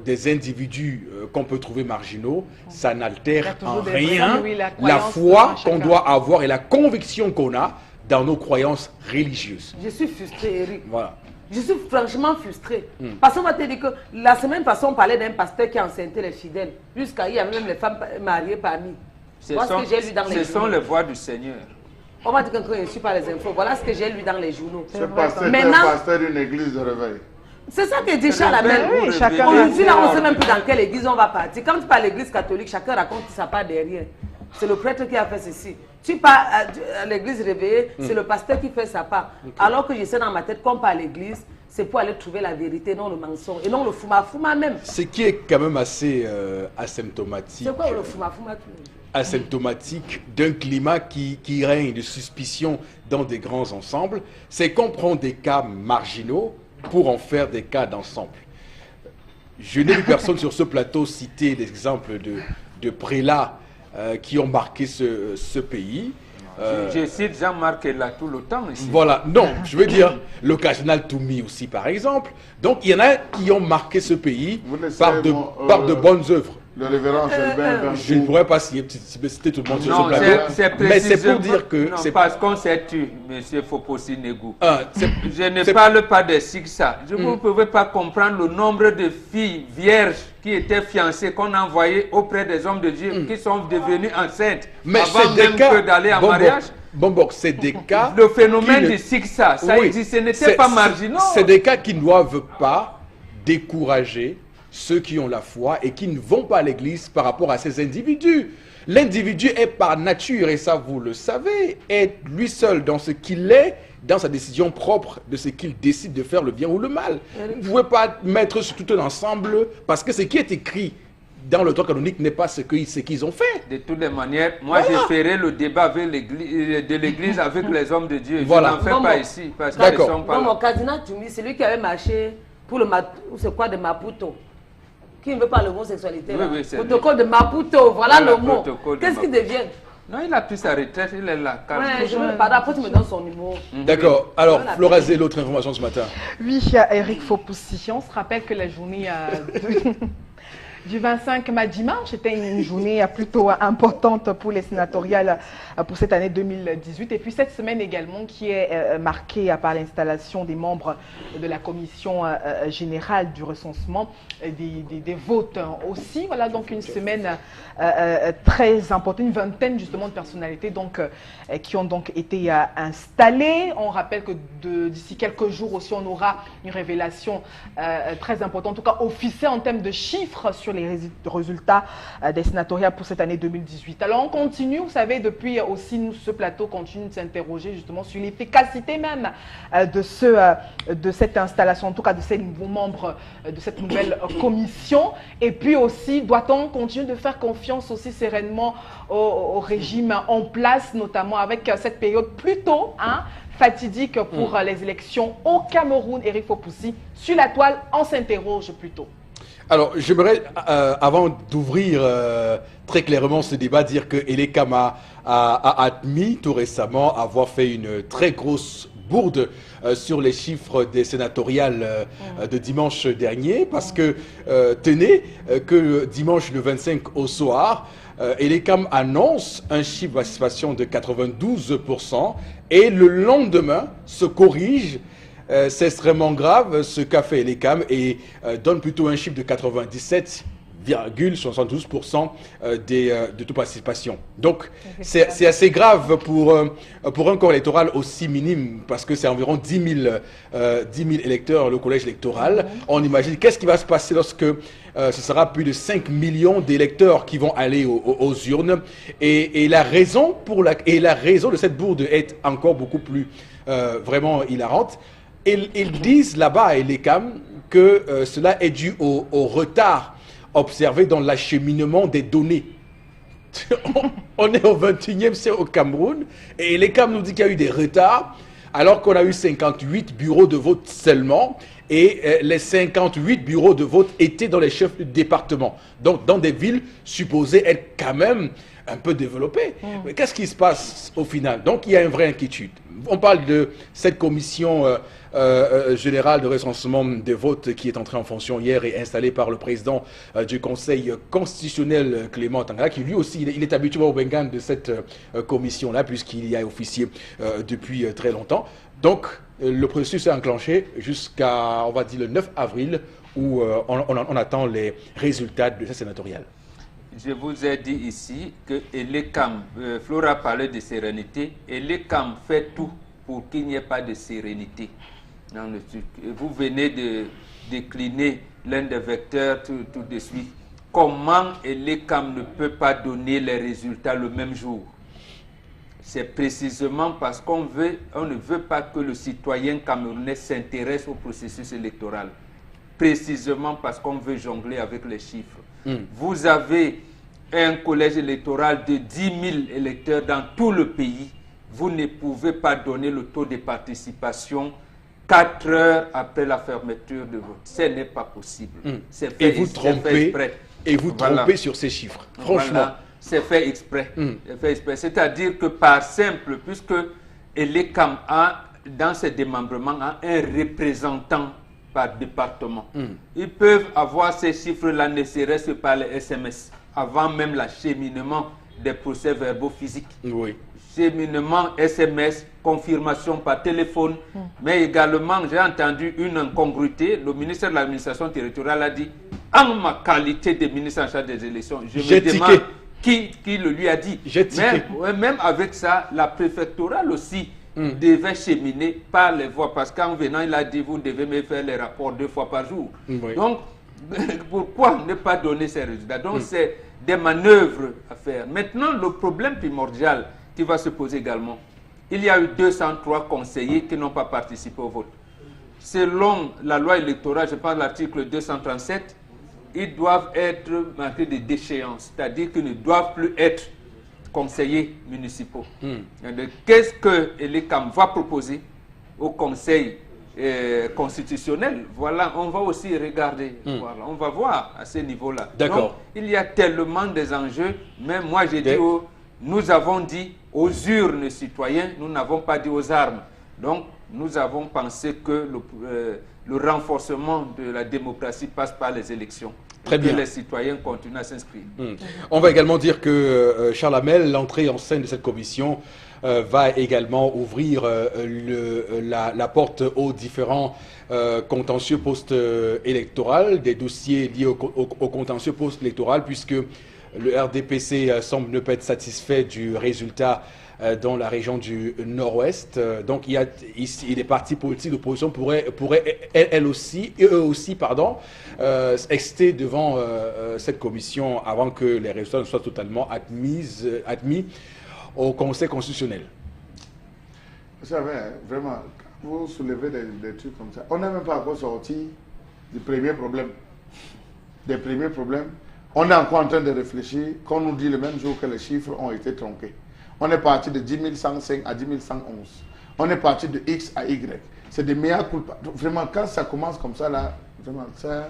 des individus qu'on peut trouver marginaux, ça n'altère en rien la foi qu'on doit avoir et la conviction qu'on a dans nos croyances religieuses. Je suis frustré, Eric. Voilà. Je suis franchement frustré. Parce qu'on va te dire que la semaine passée, on parlait d'un pasteur qui enceintait les fidèles. Jusqu'à il y avait même les femmes mariées parmi. Ce sont les voies du Seigneur. On va dire que je ne suis pas les infos. Voilà ce que j'ai lu dans les journaux. Ce pasteur est un pasteur d'une église de réveil. C'est ça que dit Charles Hamel. Aujourd'hui, là, on ne sait même plus dans quelle église on va partir. Quand tu parles à l'église catholique, chacun raconte sa part derrière. C'est le prêtre qui a fait ceci. Tu pars à l'église réveillée, c'est le pasteur qui fait sa part. Alors que je sais dans ma tête qu'on part à l'église, c'est pour aller trouver la vérité, non le mensonge. Et non le fouma même. Ce qui est quand même assez asymptomatique. C'est quoi le fouma asymptomatique d'un climat qui règne de suspicion dans des grands ensembles, c'est qu'on prend des cas marginaux pour en faire des cas d'ensemble. Je n'ai vu personne sur ce plateau citer l'exemple de prélats qui ont marqué ce pays. Je cite Jean-Marc là tout le temps ici. Voilà, non, je veux dire le cardinal Toumi aussi par exemple. Donc il y en a qui ont marqué ce pays par de bonnes œuvres. Le révérend je ne pourrais pas citer tout le monde sur ce plateau, mais c'est pour dire que... Non, parce qu'on s'est tu, M. Fopossi Negou. Je ne parle pas de Siksa. Vous ne pouvez pas comprendre le nombre de filles vierges qui étaient fiancées, qu'on a envoyées auprès des hommes de Dieu, qui sont devenues enceintes avant même que d'aller en mariage. C'est des cas... Le phénomène de Siksa, ça existe, ce n'était pas marginal. C'est des cas qui ne doivent pas décourager ceux qui ont la foi et qui ne vont pas à l'église par rapport à ces individus. L'individu est par nature, et ça vous le savez, est lui seul dans ce qu'il est, dans sa décision propre de ce qu'il décide de faire, le bien ou le mal. Vous ne pouvez pas mettre sur tout un ensemble, parce que ce qui est écrit dans le droit canonique n'est pas ce qu'ils ont fait. De toutes les manières, moi je ferai le débat de l'église avec les hommes de Dieu. Voilà. Je n'en fais pas ici, parce qu'ils D'accord. ne sont pas là. Mon cardinal Toumi, c'est lui qui avait marché pour le Maputo. Qui ne veut pas l'homosexualité? Oui, c'est protocole de Maputo, voilà le mot. Qu'est-ce qui devient? Non, il a pris sa retraite, il est là. Ouais, je veux pas. Après, tu me donnes son numéro. D'accord. Alors, Flora Zé, l'autre information ce matin. Oui, il y a Eric Fopoussi. On se rappelle que la journée du 25 mai dimanche était une journée plutôt importante pour les sénatoriales pour cette année 2018. Et puis cette semaine également qui est marquée par l'installation des membres de la commission générale du recensement des votes aussi. Voilà donc une semaine très importante, une vingtaine justement de personnalités donc, qui ont donc été installées. On rappelle que d'ici quelques jours aussi on aura une révélation très importante, en tout cas officielle en termes de chiffres sur les résultats des sénatoriales pour cette année 2018. Alors on continue, vous savez, depuis aussi nous, ce plateau continue de s'interroger justement sur l'efficacité même de cette installation, en tout cas de ces nouveaux membres de cette nouvelle commission. Et puis aussi, doit-on continuer de faire confiance aussi sereinement au régime en place, notamment avec cette période plutôt fatidique pour les élections au Cameroun. Eric Fopoussi, sur la toile, on s'interroge plutôt. Alors, j'aimerais, avant d'ouvrir très clairement ce débat, dire que Elekam a admis tout récemment avoir fait une très grosse bourde sur les chiffres des sénatoriales de dimanche dernier, parce que, tenez, que dimanche le 25 au soir, Elekam annonce un chiffre de participation de 92% et le lendemain se corrige. C'est extrêmement grave ce qu'a fait Elekam et donne plutôt un chiffre de 97,72% de toute participation. Donc c'est assez grave pour un corps électoral aussi minime, parce que c'est environ 10 000 électeurs le collège électoral. On imagine qu'est-ce qui va se passer lorsque ce sera plus de 5 millions d'électeurs qui vont aller aux urnes. Et la raison de cette bourde est encore beaucoup plus vraiment hilarante. Ils disent là-bas à Elekam que cela est dû au retard observé dans l'acheminement des données. On est au 21e siècle au Cameroun et Elekam nous dit qu'il y a eu des retards alors qu'on a eu 58 bureaux de vote seulement, et les 58 bureaux de vote étaient dans les chefs de département, donc dans des villes supposées être quand même un peu développées. Mais qu'est-ce qui se passe au final? Donc il y a une vraie inquiétude. On parle de cette commission générale de recensement des votes qui est entrée en fonction hier et installée par le président du Conseil constitutionnel Clément Tangara, qui lui aussi il est habitué au Bengan de cette commission-là, puisqu'il y a officié depuis très longtemps. Donc le processus est enclenché jusqu'à, on va dire, le 9 avril, où on attend les résultats de cette sénatoriale. Je vous ai dit ici que Elekam, Flora parlait de sérénité, Elekam fait tout pour qu'il n'y ait pas de sérénité dans le truc. Vous venez de décliner l'un des vecteurs tout de suite. Comment Elekam ne peut pas donner les résultats le même jour? C'est précisément parce qu'on ne veut pas que le citoyen camerounais s'intéresse au processus électoral. Précisément parce qu'on veut jongler avec les chiffres. Vous avez un collège électoral de 10 000 électeurs dans tout le pays. Vous ne pouvez pas donner le taux de participation 4 heures après la fermeture de vote. Ce n'est pas possible. C'est fait, Et vous trompez sur ces chiffres. Franchement. Voilà, c'est fait exprès. C'est-à-dire que par simple, puisque Elekam a, dans ses démembrements, a un représentant par département. Ils peuvent avoir ces chiffres-là, ne serait-ce par les SMS, avant même l'acheminement des procès-verbaux physiques. Oui. Cheminement SMS, confirmation par téléphone, mais également j'ai entendu une incongruité. Le ministère de l'administration territoriale a dit, en ma qualité de ministre en charge des élections, je me demande qui le lui a dit. Même avec ça, la préfectorale aussi devait cheminer par les voies, parce qu'en venant, il a dit, vous devez me faire les rapports 2 fois par jour. Oui. Donc, pourquoi ne pas donner ces résultats? Donc, c'est des manœuvres à faire. Maintenant, le problème primordial qui va se poser également, il y a eu 203 conseillers qui n'ont pas participé au vote. Selon la loi électorale, je parle de l'article 237, ils doivent être marqués de déchéance, c'est-à-dire qu'ils ne doivent plus être conseillers municipaux. Qu'est-ce que Elekam va proposer au Conseil constitutionnel? Voilà, on va aussi regarder. Voilà, on va voir à ce niveau-là. D'accord. Il y a tellement des enjeux, mais moi j'ai dit aux Nous avons dit aux urnes citoyens, nous n'avons pas dit aux armes. Donc, nous avons pensé que le renforcement de la démocratie passe par les élections. Très bien. Que les citoyens continuent à s'inscrire. On va également dire que Charles Hamel, l'entrée en scène de cette commission, va également ouvrir la porte aux différents contentieux post-électoral, des dossiers liés au contentieux post-électoral, puisque le RDPC semble ne pas être satisfait du résultat dans la région du Nord-Ouest. Donc, les partis politiques d'opposition pourraient eux aussi, exciter devant cette commission avant que les résultats ne soient totalement admis au Conseil constitutionnel. Vous savez, vraiment, vous soulevez des trucs comme ça. On n'est même pas encore sorti du premier problème. Des premiers problèmes. On est encore en train de réfléchir, qu'on nous dit le même jour que les chiffres ont été tronqués. On est parti de 10 105 à 10 111. On est parti de X à Y. C'est des meilleurs coups. Vraiment, quand ça commence comme ça, là, vraiment, ça,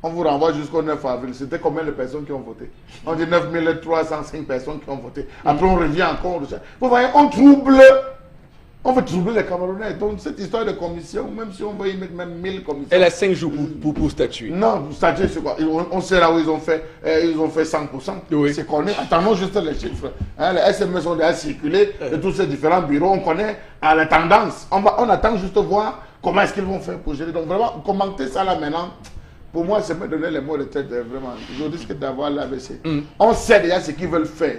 on vous renvoie jusqu'au 9 avril. C'était combien de personnes qui ont voté? On dit 9 305 personnes qui ont voté. Après, on revient encore. Vous voyez, on veut troubler les Camerounais. Donc, cette histoire de commission, même si on veut y mettre même 1000 commissions. Elle a 5 jours pour statuer. Non, pour statuer, c'est quoi? On sait là où ils ont fait 100%. Oui. C'est qu'on est. Attendons juste les chiffres. Hein, les SMS ont déjà circulé de tous ces différents bureaux. On connaît la tendance. On attend juste voir comment est-ce qu'ils vont faire pour gérer. Donc, vraiment, commenter ça là maintenant, pour moi, c'est me donner les mots de tête. Vraiment, je risque d'avoir l'AVC. On sait déjà ce qu'ils veulent faire.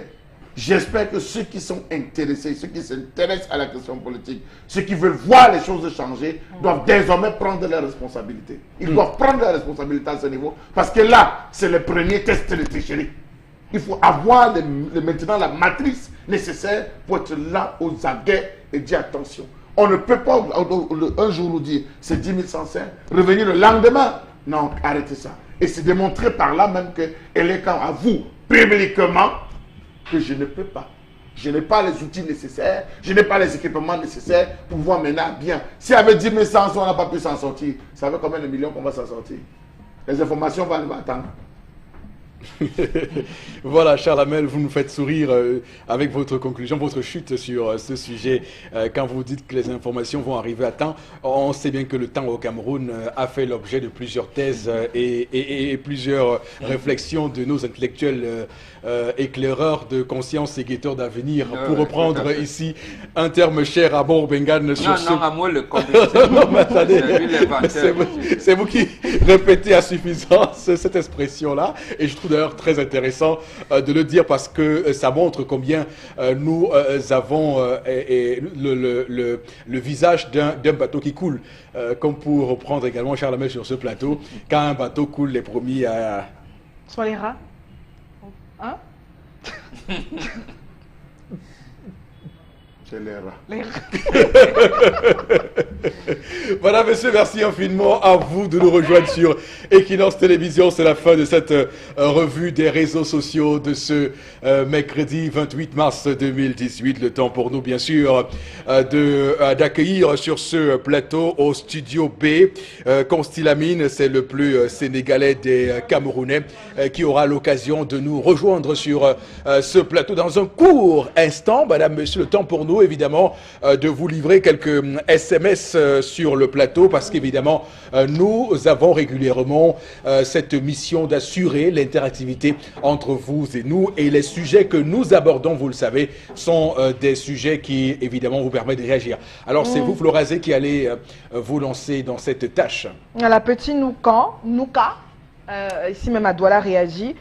J'espère que ceux qui sont intéressés, ceux qui s'intéressent à la question politique, ceux qui veulent voir les choses changer, doivent désormais prendre leurs responsabilités. Ils doivent prendre leurs responsabilités à ce niveau, parce que là, c'est le premier test de tricherie. Il faut avoir maintenant la matrice nécessaire pour être là aux aguets et dire attention. On ne peut pas un jour nous dire c'est 10 105, revenir le lendemain. Non, arrêtez ça. Et c'est démontré par là même qu'elle est quand à vous, publiquement, que je ne peux pas. Je n'ai pas les outils nécessaires, je n'ai pas les équipements nécessaires pour pouvoir mener à bien. Si avec 10 100, on n'a pas pu s'en sortir, ça veut combien de millions qu'on va s'en sortir? Les informations vont nous attendre. Voilà, Charles Hamel, vous nous faites sourire avec votre conclusion, votre chute sur ce sujet. Quand vous dites que les informations vont arriver à temps, on sait bien que le temps au Cameroun a fait l'objet de plusieurs thèses et plusieurs réflexions de nos intellectuels éclaireurs de conscience et guetteurs d'avenir, pour reprendre ici un terme cher à Mor Bengan. Non, à moi le non, mais attendez, c'est vous qui répétez à suffisance cette expression-là, et je trouve d'ailleurs très intéressant de le dire, parce que ça montre combien nous avons le visage d'un bateau qui coule, comme pour reprendre également Charles Hamel sur ce plateau. Quand un bateau coule, les premiers à... Sont les rats. Hein? C'est les rats. Les rats. Voilà, messieurs, merci infiniment à vous de nous rejoindre sur Equinox Télévision. C'est la fin de cette revue des réseaux sociaux de ce mercredi 28 mars 2018. Le temps pour nous, bien sûr, d'accueillir sur ce plateau au studio B Constilamine, c'est le plus sénégalais des Camerounais, qui aura l'occasion de nous rejoindre sur ce plateau dans un court instant. Madame, monsieur, le temps pour nous, évidemment, de vous livrer quelques SMS sur le plateau, parce qu'évidemment, nous avons régulièrement cette mission d'assurer l'interactivité entre vous et nous, et les sujets que nous abordons, vous le savez, sont des sujets qui, évidemment, vous permettent de réagir. Alors, c'est vous, Florazé, qui allez vous lancer dans cette tâche. La petite Nouka, ici même à Douala réagit.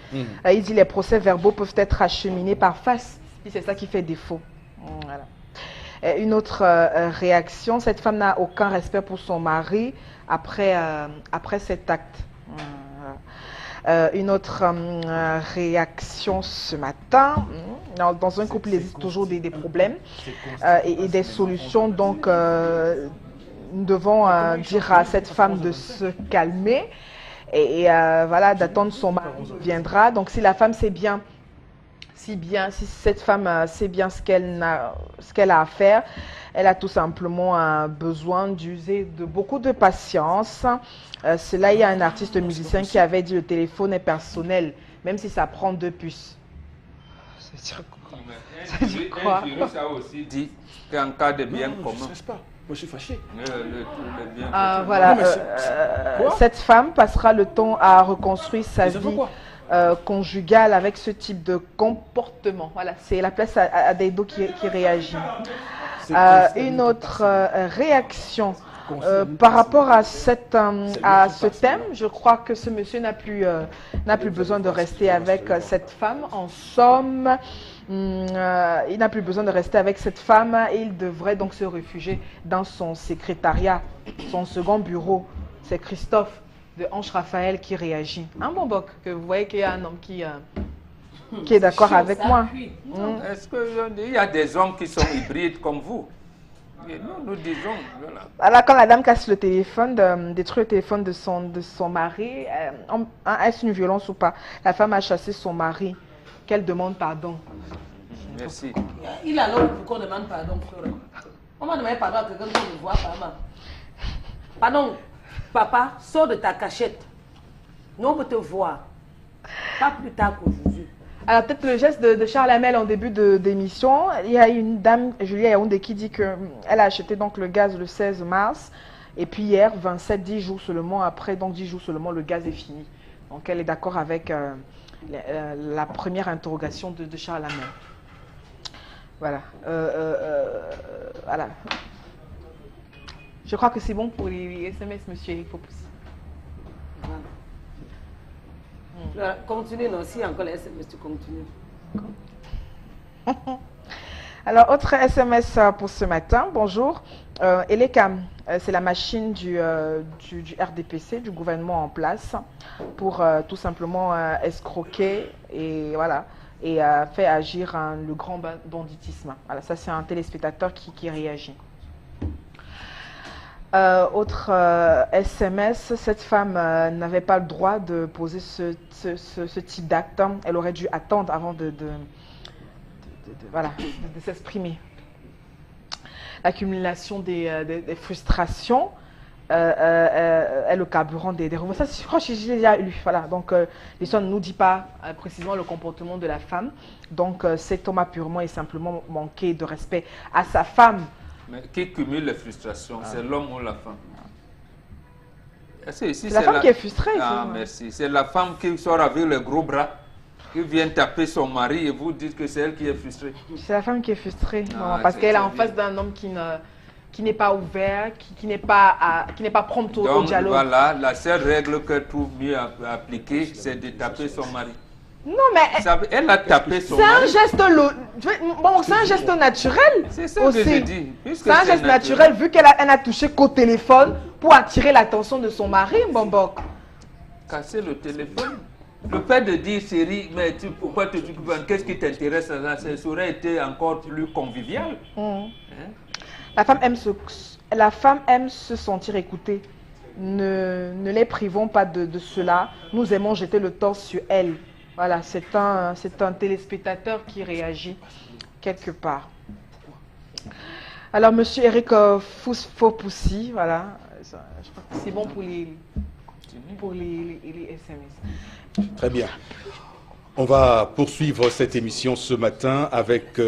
Il dit les procès-verbaux peuvent être acheminés par face. Et c'est ça qui fait défaut. Voilà. Une autre réaction, cette femme n'a aucun respect pour son mari après cet acte. Une autre réaction ce matin, dans un couple il existe toujours des problèmes et des solutions, donc nous devons dire à cette femme de se calmer et voilà, d'attendre son mari viendra. Donc si la femme sait bien, si cette femme sait bien ce qu'elle a à faire, elle a tout simplement besoin d'user de beaucoup de patience. C'est là, il y a un artiste musicien qui avait dit le téléphone est personnel, même si ça prend 2 puces. Un jury ça aussi dit qu'en cas de bien commun. Je ne sais pas. Moi, je suis fâché. Le bien Voilà, Quoi cette femme passera le temps à reconstruire sa Mais ça fait vie quoi conjugale avec ce type de comportement. Voilà, c'est la place à Deido qui réagit. Une autre réaction par rapport à ce thème, je crois que ce monsieur n'a plus besoin de rester avec cette femme. En somme, il n'a plus besoin de rester avec cette femme et il devrait donc se réfugier dans son secrétariat, son second bureau. C'est Christophe de Ange Raphaël qui réagit. Un bon boc, que vous voyez qu'il y a un homme qui est d'accord avec moi. Est-ce qu'il y a des hommes qui sont hybrides comme vous? Et nous disons, voilà. Alors, quand la dame casse le téléphone, détruit le téléphone de son mari, est-ce une violence ou pas? La femme a chassé son mari, qu'elle demande pardon. Merci. Il a l'homme pour qu'on demande pardon, frère. On m'a demandé pardon à quelqu'un qui me voit, pardon. Pardon, papa, sors de ta cachette. Nous, on peut te voir. Pas plus tard qu'aujourd'hui. Alors, peut-être le geste de Charles Hamel en début d'émission. Il y a une dame, Julia Yaoundé, qui dit qu'elle a acheté donc le gaz le 16 mars. Et puis hier, 10 jours seulement après, donc 10 jours seulement, le gaz est fini. Donc, elle est d'accord avec la première interrogation de Charles Hamel. Voilà. Voilà. Je crois que c'est bon pour les SMS, monsieur Eric Fopus. Voilà. Continue, non, si encore les SMS, tu continues. Alors, autre SMS pour ce matin. Bonjour. Elekam, c'est la machine du RDPC, du gouvernement en place, pour tout simplement escroquer et voilà. Et fait agir le grand banditisme. Voilà, ça c'est un téléspectateur qui réagit. Autre SMS, cette femme n'avait pas le droit de poser ce type d'acte. Elle aurait dû attendre avant de s'exprimer. L'accumulation des frustrations est le carburant des remords. Ça, je crois que j'ai déjà lu. Voilà. Donc, l'histoire ne nous dit pas précisément le comportement de la femme. Donc, cet homme a purement et simplement manqué de respect à sa femme. Mais qui cumule les frustrations, c'est l'homme ou la femme? C'est la femme qui est frustrée. Ah, merci. C'est la femme qui sort avec le gros bras, qui vient taper son mari et vous dites que c'est elle qui est frustrée. C'est la femme qui est frustrée, parce qu'elle est en face d'un homme qui n'est pas ouvert, qui n'est pas prompt au dialogue. Voilà, la seule règle que trouve mieux à appliquer, c'est de taper son mari. Non, mais elle a tapé son c'est mari. C'est un geste naturel. C'est ça que je dis. C'est un geste naturel vu qu'elle a touché qu'au téléphone pour attirer l'attention de son mari, Bombok. Casser le téléphone. Le fait de dire, chérie, mais pourquoi tu t'occupes? Qu'est-ce qui t'intéresse? Ça aurait été encore plus convivial. Hein? La femme aime se sentir écoutée. Ne les privons pas de cela. Nous aimons jeter le torse sur elle. Voilà, c'est un téléspectateur qui réagit quelque part. Alors, monsieur Eric Faupoussi, voilà, je crois que c'est bon pour les SMS. Très bien. On va poursuivre cette émission ce matin avec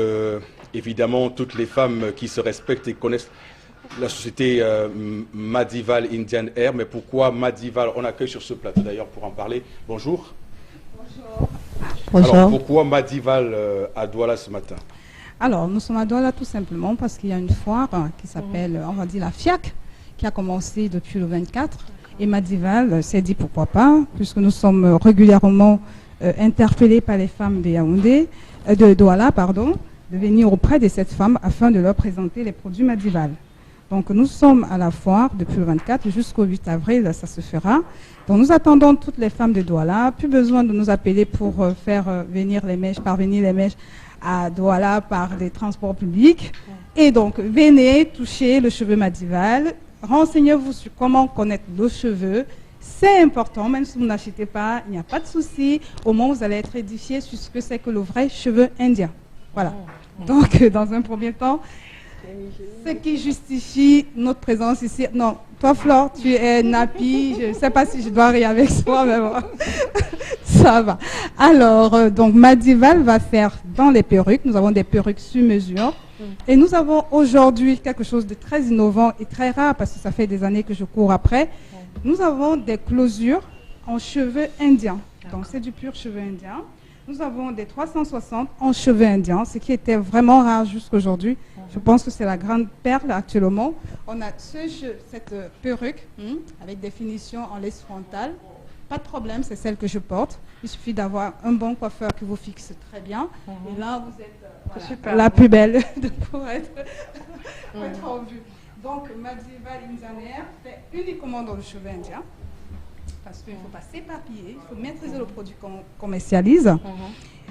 évidemment toutes les femmes qui se respectent et connaissent la société Madival Indian Air. Mais pourquoi Madival? On accueille sur ce plateau d'ailleurs pour en parler. Bonjour. Bonjour. Alors, pourquoi Madival à Douala ce matin? Alors, nous sommes à Douala tout simplement parce qu'il y a une foire qui s'appelle, on va dire, la FIAC, qui a commencé depuis le 24. Et Madival s'est dit pourquoi pas, puisque nous sommes régulièrement interpellés par les femmes de Yaoundé, de Douala, pardon, de venir auprès de cette femme afin de leur présenter les produits Madival. Donc nous sommes à la foire depuis le 24 jusqu'au 8 avril, ça se fera. Donc nous attendons toutes les femmes de Douala, plus besoin de nous appeler pour faire parvenir les mèches à Douala par les transports publics. Et donc venez toucher le cheveu Madival, renseignez-vous sur comment connaître nos cheveux. C'est important, même si vous n'achetez pas, il n'y a pas de souci. Au moins vous allez être édifié sur ce que c'est que le vrai cheveu indien. Voilà. Donc dans un premier temps, ce qui justifie notre présence ici. Non, toi Flore, tu es nappie. Je ne sais pas si je dois rire avec toi, mais bon. Ça va. Alors, donc Madival va faire dans les perruques. Nous avons des perruques sur mesure. Et nous avons aujourd'hui quelque chose de très innovant et très rare parce que ça fait des années que je cours après. Nous avons des closures en cheveux indiens. Donc, c'est du pur cheveu indien. Nous avons des 360 en cheveux indiens, ce qui était vraiment rare jusqu'aujourd'hui. Je pense que c'est la grande perle actuellement. On a cette perruque avec des finitions en laisse frontale. Pas de problème, c'est celle que je porte. Il suffit d'avoir un bon coiffeur qui vous fixe très bien. Et là, vous êtes super, la plus belle pour être en vue. Donc, Madival Indianair fait uniquement dans le cheveu indien. Parce qu'il ne faut pas s'éparpiller, il faut maîtriser le produit qu'on commercialise.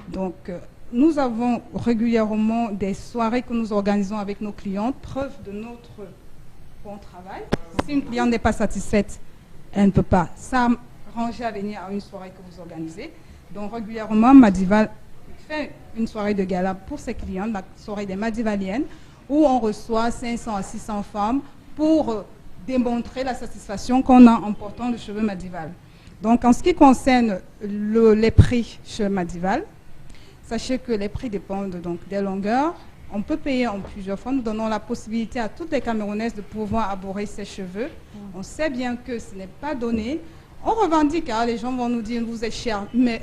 Donc, nous avons régulièrement des soirées que nous organisons avec nos clientes, preuve de notre bon travail. Si une cliente n'est pas satisfaite, elle ne peut pas s'arranger à venir à une soirée que vous organisez. Donc, régulièrement, Madival fait une soirée de gala pour ses clientes, la soirée des Madivaliennes, où on reçoit 500 à 600 femmes pour démontrer la satisfaction qu'on a en portant le cheveu Madival. Donc, en ce qui concerne les prix chez Madival, sachez que les prix dépendent donc des longueurs. On peut payer en plusieurs fois. Nous donnons la possibilité à toutes les Camerounaises de pouvoir arborer ses cheveux. On sait bien que ce n'est pas donné. On revendique, hein, les gens vont nous dire vous êtes cher, mais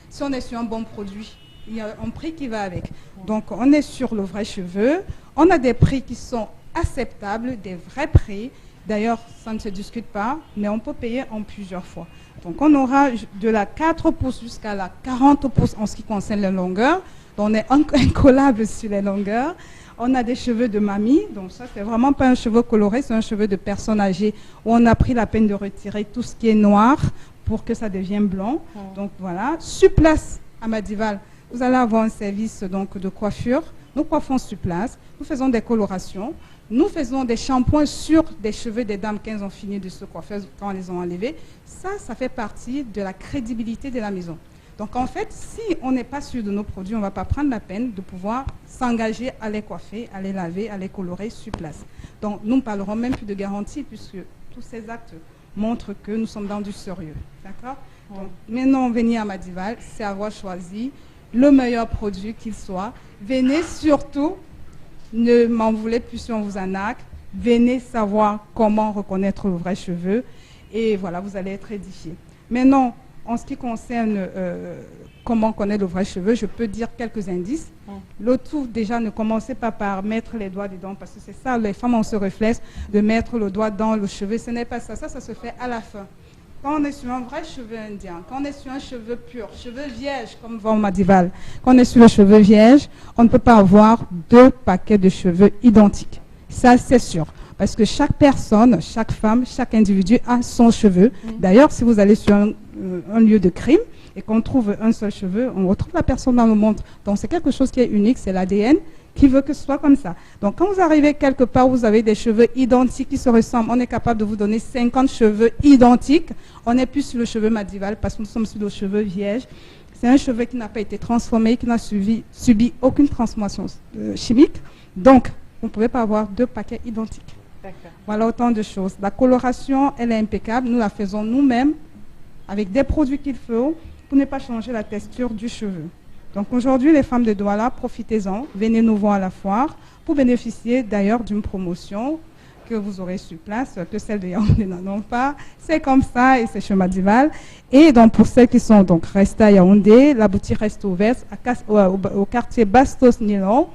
si on est sur un bon produit, il y a un prix qui va avec. Donc, on est sur le vrai cheveu. On a des prix qui sont acceptables, des vrais prix. D'ailleurs, ça ne se discute pas, mais on peut payer en plusieurs fois. Donc, on aura de la 4 pouces jusqu'à la 40 pouces en ce qui concerne les longueurs. Donc, on est incollable sur les longueurs. On a des cheveux de mamie. Donc, ça, c'est vraiment pas un cheveu coloré, c'est un cheveu de personne âgée où on a pris la peine de retirer tout ce qui est noir pour que ça devienne blanc. Donc, voilà. Sur place, à Madival, vous allez avoir un service donc, de coiffure. Nous coiffons sur place. Nous faisons des colorations. Nous faisons des shampoings sur des cheveux des dames qu'elles ont fini de se coiffer quand elles les ont enlevés. Ça fait partie de la crédibilité de la maison. Donc en fait, si on n'est pas sûr de nos produits, on ne va pas prendre la peine de pouvoir s'engager à les coiffer, à les laver, à les colorer sur place. Donc nous ne parlerons même plus de garantie puisque tous ces actes montrent que nous sommes dans du sérieux. D'accord ? Donc maintenant, venir à Madival, c'est avoir choisi le meilleur produit qu'il soit. Venez surtout. Ne m'en voulez plus si on vous arnaque. Venez savoir comment reconnaître le vrai cheveu. Et voilà, vous allez être édifiés. Maintenant, en ce qui concerne comment connaître le vrai cheveu, je peux dire quelques indices. Le tout, déjà, ne commencez pas par mettre les doigts dedans, parce que c'est ça, les femmes ont ce réflexe de mettre le doigt dans le cheveu. Ce n'est pas ça. Ça se fait à la fin. Quand on est sur un vrai cheveu indien, quand on est sur un cheveu pur, cheveu vierge, comme Van Madival, quand on est sur le cheveu vierge, on ne peut pas avoir 2 paquets de cheveux identiques. Ça, c'est sûr. Parce que chaque personne, chaque femme, chaque individu a son cheveu. D'ailleurs, si vous allez sur un lieu de crime et qu'on trouve un seul cheveu, on retrouve la personne dans le monde. Donc, c'est quelque chose qui est unique, c'est l'ADN qui veut que ce soit comme ça. Donc, quand vous arrivez quelque part où vous avez des cheveux identiques qui se ressemblent, on est capable de vous donner 50 cheveux identiques. On n'est plus sur le cheveu Madival parce que nous sommes sur le cheveu vierge. C'est un cheveu qui n'a pas été transformé, qui n'a subi aucune transformation chimique. Donc, vous ne pouvez pas avoir 2 paquets identiques. Voilà autant de choses. La coloration, elle est impeccable. Nous la faisons nous-mêmes avec des produits qu'il faut pour ne pas changer la texture du cheveu. Donc aujourd'hui, les femmes de Douala, profitez-en, venez nous voir à la foire pour bénéficier d'ailleurs d'une promotion que vous aurez sur place, que celles de Yaoundé n'en ont pas. C'est comme ça et c'est chez Madival. Et donc pour celles qui sont donc restées à Yaoundé, la boutique reste ouverte au quartier Bastos-Nilon.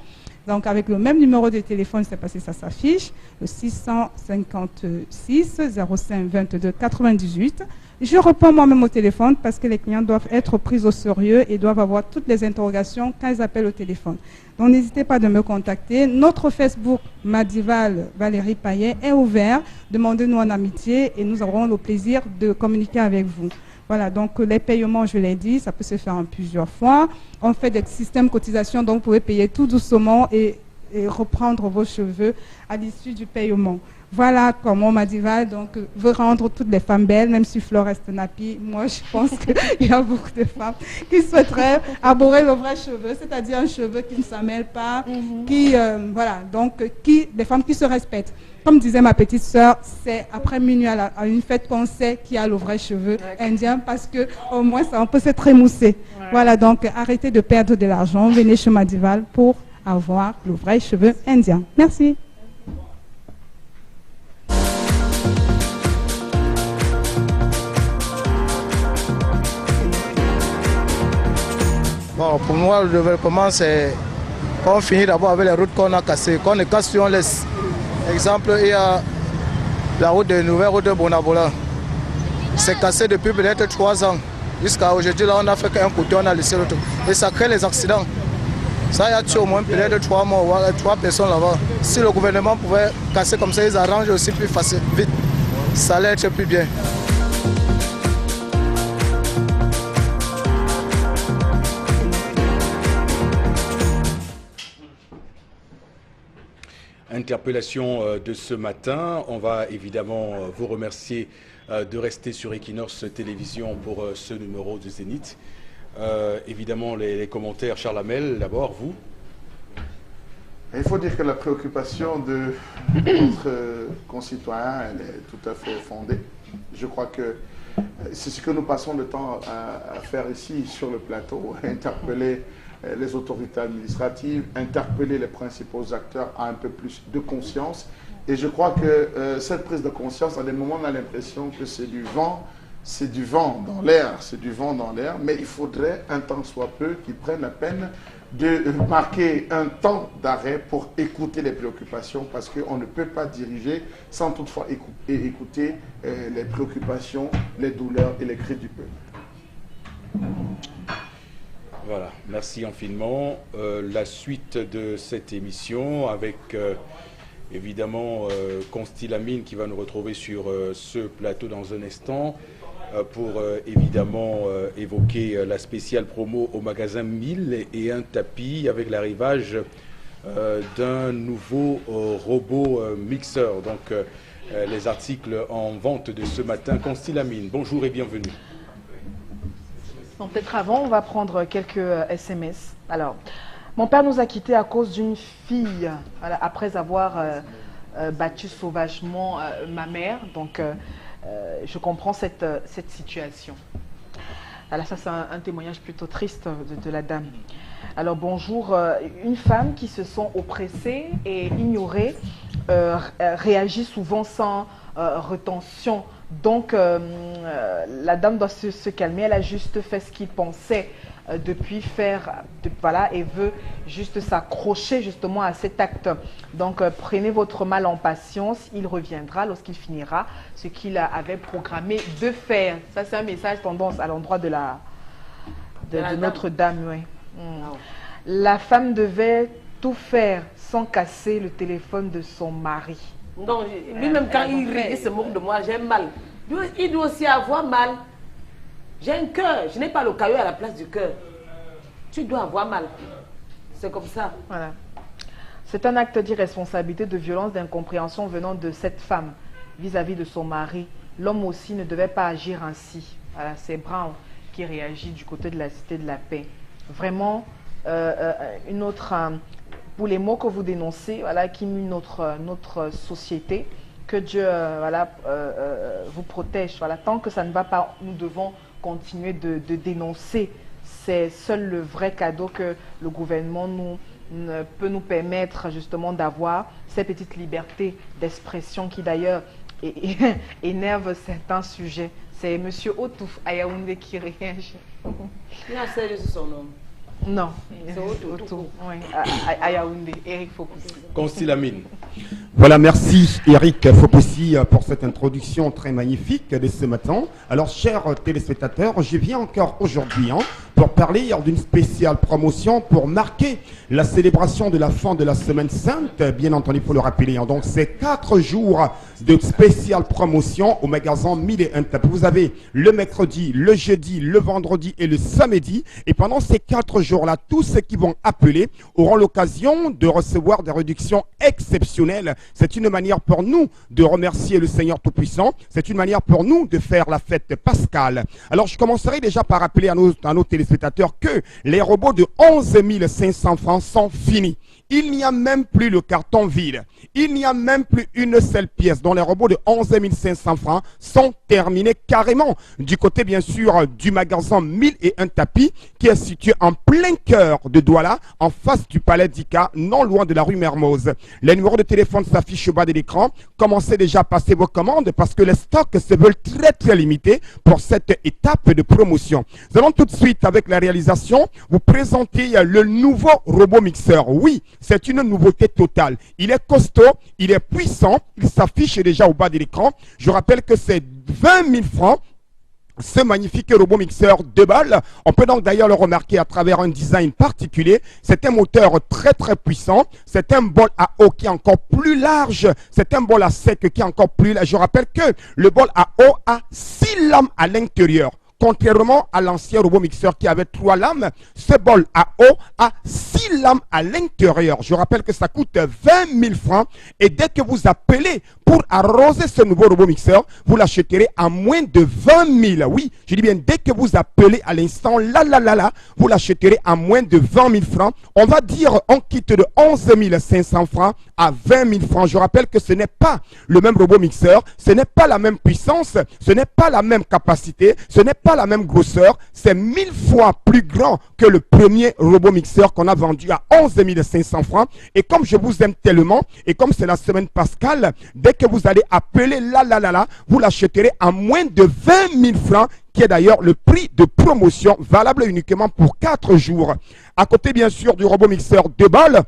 Donc avec le même numéro de téléphone, c'est parce que ça s'affiche, le 656 05 22 98. Je réponds moi-même au téléphone parce que les clients doivent être pris au sérieux et doivent avoir toutes les interrogations quand ils appellent au téléphone. Donc n'hésitez pas de me contacter. Notre Facebook Madival Valérie Payet est ouvert. Demandez-nous en amitié et nous aurons le plaisir de communiquer avec vous. Voilà, donc les paiements, je l'ai dit, ça peut se faire en plusieurs fois. On fait des systèmes de cotisation, donc vous pouvez payer tout doucement et reprendre vos cheveux à l'issue du paiement. voilà comment Madival donc, veut rendre toutes les femmes belles, même si Flore reste nappie. Moi, je pense qu'il y a beaucoup de femmes qui souhaiteraient arborer le vrai cheveu, c'est-à-dire un cheveu qui ne s'amêle pas, qui, voilà, donc, des femmes qui se respectent. Comme disait ma petite sœur, c'est après minuit à une fête qu'on sait qui a le vrai cheveu indien parce que au moins ça on peut se trémousser. Voilà, donc arrêtez de perdre de l'argent, venez chez Madival pour avoir le vrai cheveu indien. Merci. Bon, pour moi, le développement, c'est qu'on finit d'abord avec les routes qu'on a cassées, qu'on ne casse, on laisse. Exemple, il y a la route de nouvelle route de Bonabola. C'est cassé depuis peut-être 3 ans. Jusqu'à aujourd'hui, là, on a fait qu'un côté, on a laissé l'autre. Et ça crée les accidents. Ça, il y a tué au moins peut-être 3 morts, 3 personnes là-bas. Si le gouvernement pouvait casser comme ça, ils arrangent aussi plus facile, vite. Ça allait être plus bien. Interpellation de ce matin. On va évidemment vous remercier de rester sur Equinox Télévision pour ce numéro de Zénith. Évidemment, les commentaires. Charles Hamel, d'abord, vous. Il faut dire que la préoccupation de notre concitoyen, elle est tout à fait fondée. Je crois que c'est ce que nous passons le temps à faire ici sur le plateau, interpeller les autorités administratives, interpeller les principaux acteurs à un peu plus de conscience. Et je crois que cette prise de conscience, à des moments, on a l'impression que c'est du vent dans l'air, mais il faudrait un temps soit peu qu'ils prennent la peine de marquer un temps d'arrêt pour écouter les préoccupations, parce qu'on ne peut pas diriger sans toutefois écouter les préoccupations, les douleurs et les cris du peuple. Voilà, merci infiniment. La suite de cette émission avec évidemment Constilamine qui va nous retrouver sur ce plateau dans un instant pour évidemment évoquer la spéciale promo au magasin 1000 et un tapis avec l'arrivage d'un nouveau robot mixeur. Donc les articles en vente de ce matin. Constilamine, bonjour et bienvenue. Peut-être avant, on va prendre quelques SMS. Alors, mon père nous a quittés à cause d'une fille, voilà, après avoir battu sauvagement ma mère. Donc, je comprends cette situation. Alors, ça, c'est un témoignage plutôt triste de la dame. Alors, bonjour. Une femme qui se sent oppressée et ignorée réagit souvent sans rétention. Donc, la dame doit se calmer. Elle a juste fait ce qu'il pensait depuis faire, voilà, et veut juste s'accrocher justement à cet acte. Donc, prenez votre mal en patience. Il reviendra lorsqu'il finira ce qu'il avait programmé de faire. Ça, c'est un message tendance à l'endroit de notre dame. Oui. La femme devait tout faire sans casser le téléphone de son mari. Non, lui-même quand il rit, il se moque de moi, j'ai mal. Il doit aussi avoir mal. J'ai un cœur, je n'ai pas le caillou à la place du cœur. Tu dois avoir mal. C'est comme ça. Voilà. C'est un acte d'irresponsabilité, de violence, d'incompréhension venant de cette femme vis-à-vis de son mari. L'homme aussi ne devait pas agir ainsi. Voilà, c'est Brown qui réagit du côté de la Cité de la Paix. Vraiment, une autre... pour les mots que vous dénoncez, voilà, qui mue notre société, que Dieu vous protège. Voilà. Tant que ça ne va pas, nous devons continuer de dénoncer. C'est seul le vrai cadeau que le gouvernement peut nous permettre justement d'avoir ces petites libertés d'expression qui d'ailleurs énervent certains sujets. C'est M. Otouf à Yaoundé qui réagit. Il a sérieux son nom. Non, c'est Otouf. Oui, à Yaoundé, Eric Focus. Constilamine. Voilà, merci Eric Focussi pour cette introduction très magnifique de ce matin. Alors, chers téléspectateurs, je viens encore aujourd'hui pour parler d'une spéciale promotion pour marquer la célébration de la fin de la Semaine Sainte. Bien entendu, il faut le rappeler. Donc, c'est 4 jours de spéciale promotion au magasin 1001 tapis. Vous avez le mercredi, le jeudi, le vendredi et le samedi. Et pendant ces 4 jours-là, tous ceux qui vont appeler auront l'occasion de recevoir des réductions exceptionnelles. C'est une manière pour nous de remercier le Seigneur Tout-Puissant. C'est une manière pour nous de faire la fête pascale. Alors, je commencerai déjà par rappeler à nos téléspectateurs que les robots de 11 500 francs sont finis. Il n'y a même plus le carton vide. Il n'y a même plus une seule pièce dont les robots de 11 500 francs sont terminés carrément. Du côté, bien sûr, du magasin 1001 tapis qui est situé en plein cœur de Douala, en face du palais d'Ika, non loin de la rue Mermoz. Les numéros de téléphone s'affichent au bas de l'écran. Commencez déjà à passer vos commandes parce que les stocks se veulent très limités pour cette étape de promotion. Nous allons tout de suite, avec la réalisation, vous présenter le nouveau robot mixeur. Oui, c'est une nouveauté totale. Il est costaud, il est puissant, il s'affiche déjà au bas de l'écran. Je rappelle que c'est 20 000 francs. Ce magnifique robot mixeur 2 balles. On peut donc d'ailleurs le remarquer à travers un design particulier. C'est un moteur très puissant. C'est un bol à eau qui est encore plus large. C'est un bol à sec qui est encore plus large. Je rappelle que le bol à eau a 6 lames à l'intérieur. Contrairement à l'ancien robot mixeur qui avait 3 lames, ce bol à eau a 6 lames à l'intérieur. Je rappelle que ça coûte 20 000 francs. Et dès que vous appelez pour arroser ce nouveau robot mixeur, vous l'achèterez à moins de 20 000. Oui, je dis bien, dès que vous appelez à l'instant, vous l'achèterez à moins de 20 000 francs. On va dire, on quitte de 11 500 francs à 20 000 francs. Je rappelle que ce n'est pas le même robot mixeur, ce n'est pas la même puissance, ce n'est pas la même capacité, ce n'est pas la même grosseur, c'est 1000 fois plus grand que le premier robot mixeur qu'on a vendu à 11 500 francs. Et comme je vous aime tellement, et comme c'est la semaine pascale, dès que vous allez appeler vous l'achèterez à moins de 20 000 francs, qui est d'ailleurs le prix de promotion valable uniquement pour 4 jours. À côté bien sûr du robot mixeur 2 balles,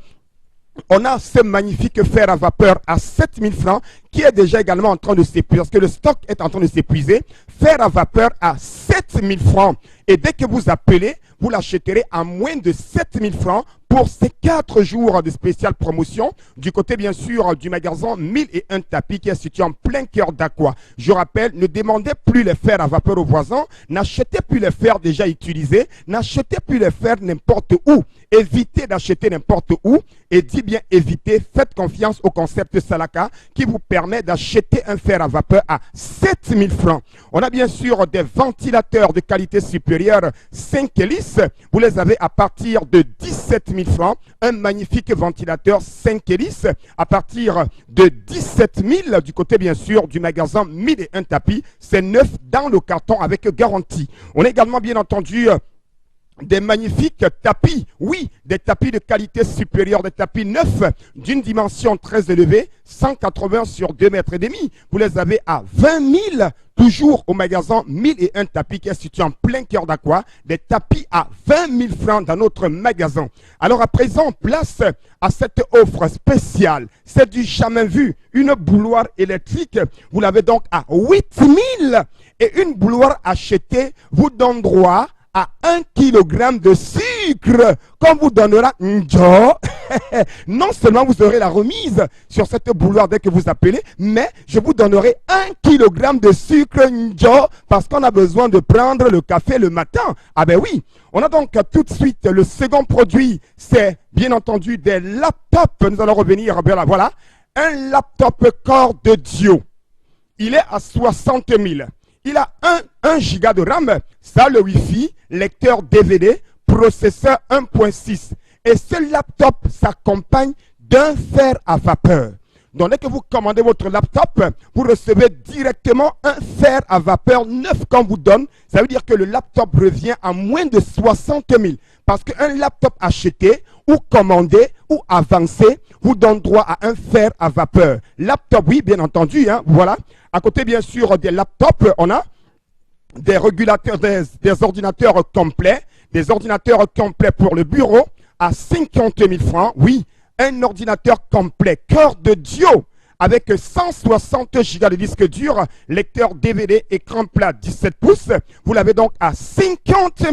on a ce magnifique fer à vapeur à 7 000 francs qui est déjà également en train de s'épuiser, parce que le stock est en train de s'épuiser. Fer à vapeur à 7 000 francs. Et dès que vous appelez, vous l'achèterez à moins de 7 000 francs pour ces 4 jours de spéciale promotion du côté bien sûr du magasin 1001 tapis qui est situé en plein cœur d'Aqua. Je rappelle, ne demandez plus les fers à vapeur aux voisins, n'achetez plus les fers déjà utilisés, n'achetez plus les fers n'importe où. Évitez d'acheter n'importe où et dis bien évitez, faites confiance au concept Salaka qui vous permet d'acheter un fer à vapeur à 7 000 francs. On a bien sûr des ventilateurs de qualité supérieure 5 hélices. Vous les avez à partir de 17 000 francs. Un magnifique ventilateur 5 hélices à partir de 17 000 du côté bien sûr du magasin 1001 tapis. C'est neuf dans le carton avec garantie. On a également bien entendu des magnifiques tapis, oui, des tapis de qualité supérieure, des tapis neufs d'une dimension très élevée, 180 sur 2,5 mètres. Vous les avez à 20 000, toujours au magasin 1001 tapis qui est situé en plein cœur d'Aqua, des tapis à 20 000 francs dans notre magasin. Alors à présent, place à cette offre spéciale. C'est du jamais vu, une bouilloire électrique. Vous l'avez donc à 8 000 et une bouilloire achetée vous donne droit à 1 kg de sucre qu'on vous donnera non seulement vous aurez la remise sur cette bouilloire dès que vous appelez, mais je vous donnerai 1 kg de sucre parce qu'on a besoin de prendre le café le matin. Ah ben oui, on a donc tout de suite le second produit, c'est bien entendu des laptops. Nous allons revenir, voilà, un laptop Core de Dio. Il est à 60 000. Il a 1 giga de RAM, ça le Wi-Fi, lecteur DVD, processeur 1.6. Et ce laptop s'accompagne d'un fer à vapeur. Donc dès que vous commandez votre laptop, vous recevez directement un fer à vapeur neuf qu'on vous donne. Ça veut dire que le laptop revient à moins de 60 000. Parce qu'un laptop acheté ou commandé ou avancé vous donne droit à un fer à vapeur. Laptop, oui, bien entendu, hein, voilà. À côté, bien sûr, des laptops, on a des régulateurs, des ordinateurs complets. Des ordinateurs complets pour le bureau à 50 000 francs. Oui, un ordinateur complet, Core de Dio, avec 160 Go de disque dur, lecteur DVD, écran plat 17 pouces. Vous l'avez donc à 50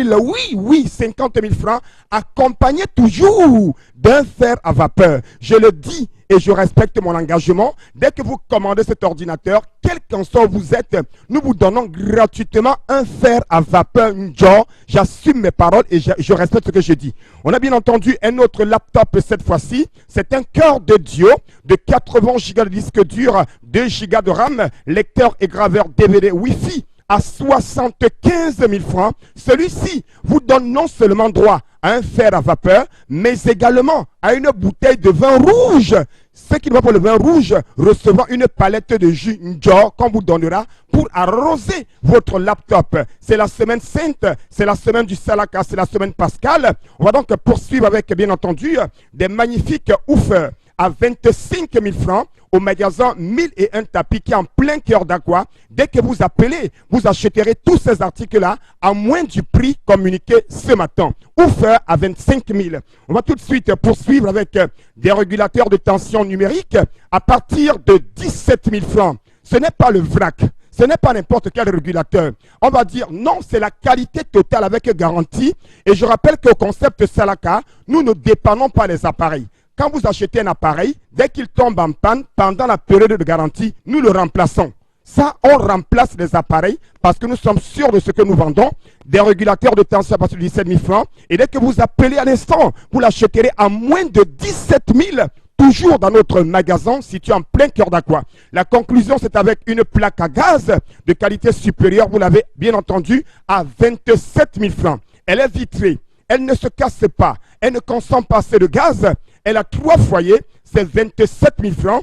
000, oui, 50 000 francs, accompagné toujours d'un fer à vapeur. Je le dis et je respecte mon engagement. Dès que vous commandez cet ordinateur, quel qu'en soit où vous êtes, nous vous donnons gratuitement un fer à vapeur Njor. J'assume mes paroles et je respecte ce que je dis. On a bien entendu un autre laptop cette fois-ci. C'est un cœur de Dio de 80 Go de disque dur, 2 Go de RAM, lecteur et graveur DVD Wi-Fi à 75 000 francs. Celui-ci vous donne non seulement droit à un fer à vapeur, mais également à une bouteille de vin rouge. Ceux qui ne vont pas le vin rouge recevront une palette de jus Njor qu'on vous donnera pour arroser votre laptop. C'est la semaine sainte, c'est la semaine du Salaka, c'est la semaine pascale. On va donc poursuivre avec, bien entendu, des magnifiques oufs à 25 000 francs au magasin 1001 tapis qui est en plein cœur d'Aqua. Dès que vous appelez, vous achèterez tous ces articles-là à moins du prix communiqué ce matin. Ouffer à 25 000. On va tout de suite poursuivre avec des régulateurs de tension numérique à partir de 17 000 francs. Ce n'est pas le vrac. Ce n'est pas n'importe quel régulateur. On va dire non, c'est la qualité totale avec garantie. Et je rappelle qu'au concept Salaka, nous ne dépendons pas des appareils. Quand vous achetez un appareil, dès qu'il tombe en panne, pendant la période de garantie, nous le remplaçons. Ça, on remplace les appareils parce que nous sommes sûrs de ce que nous vendons. Des régulateurs de tension à partir de 17 000 francs. Et dès que vous appelez à l'instant, vous l'achèterez à moins de 17 000, toujours dans notre magasin situé en plein cœur d'Aqua. La conclusion, c'est avec une plaque à gaz de qualité supérieure, vous l'avez bien entendu, à 27 000 francs. Elle est vitrée, elle ne se casse pas, elle ne consomme pas assez de gaz. Elle a 3 foyers, c'est 27 000 francs.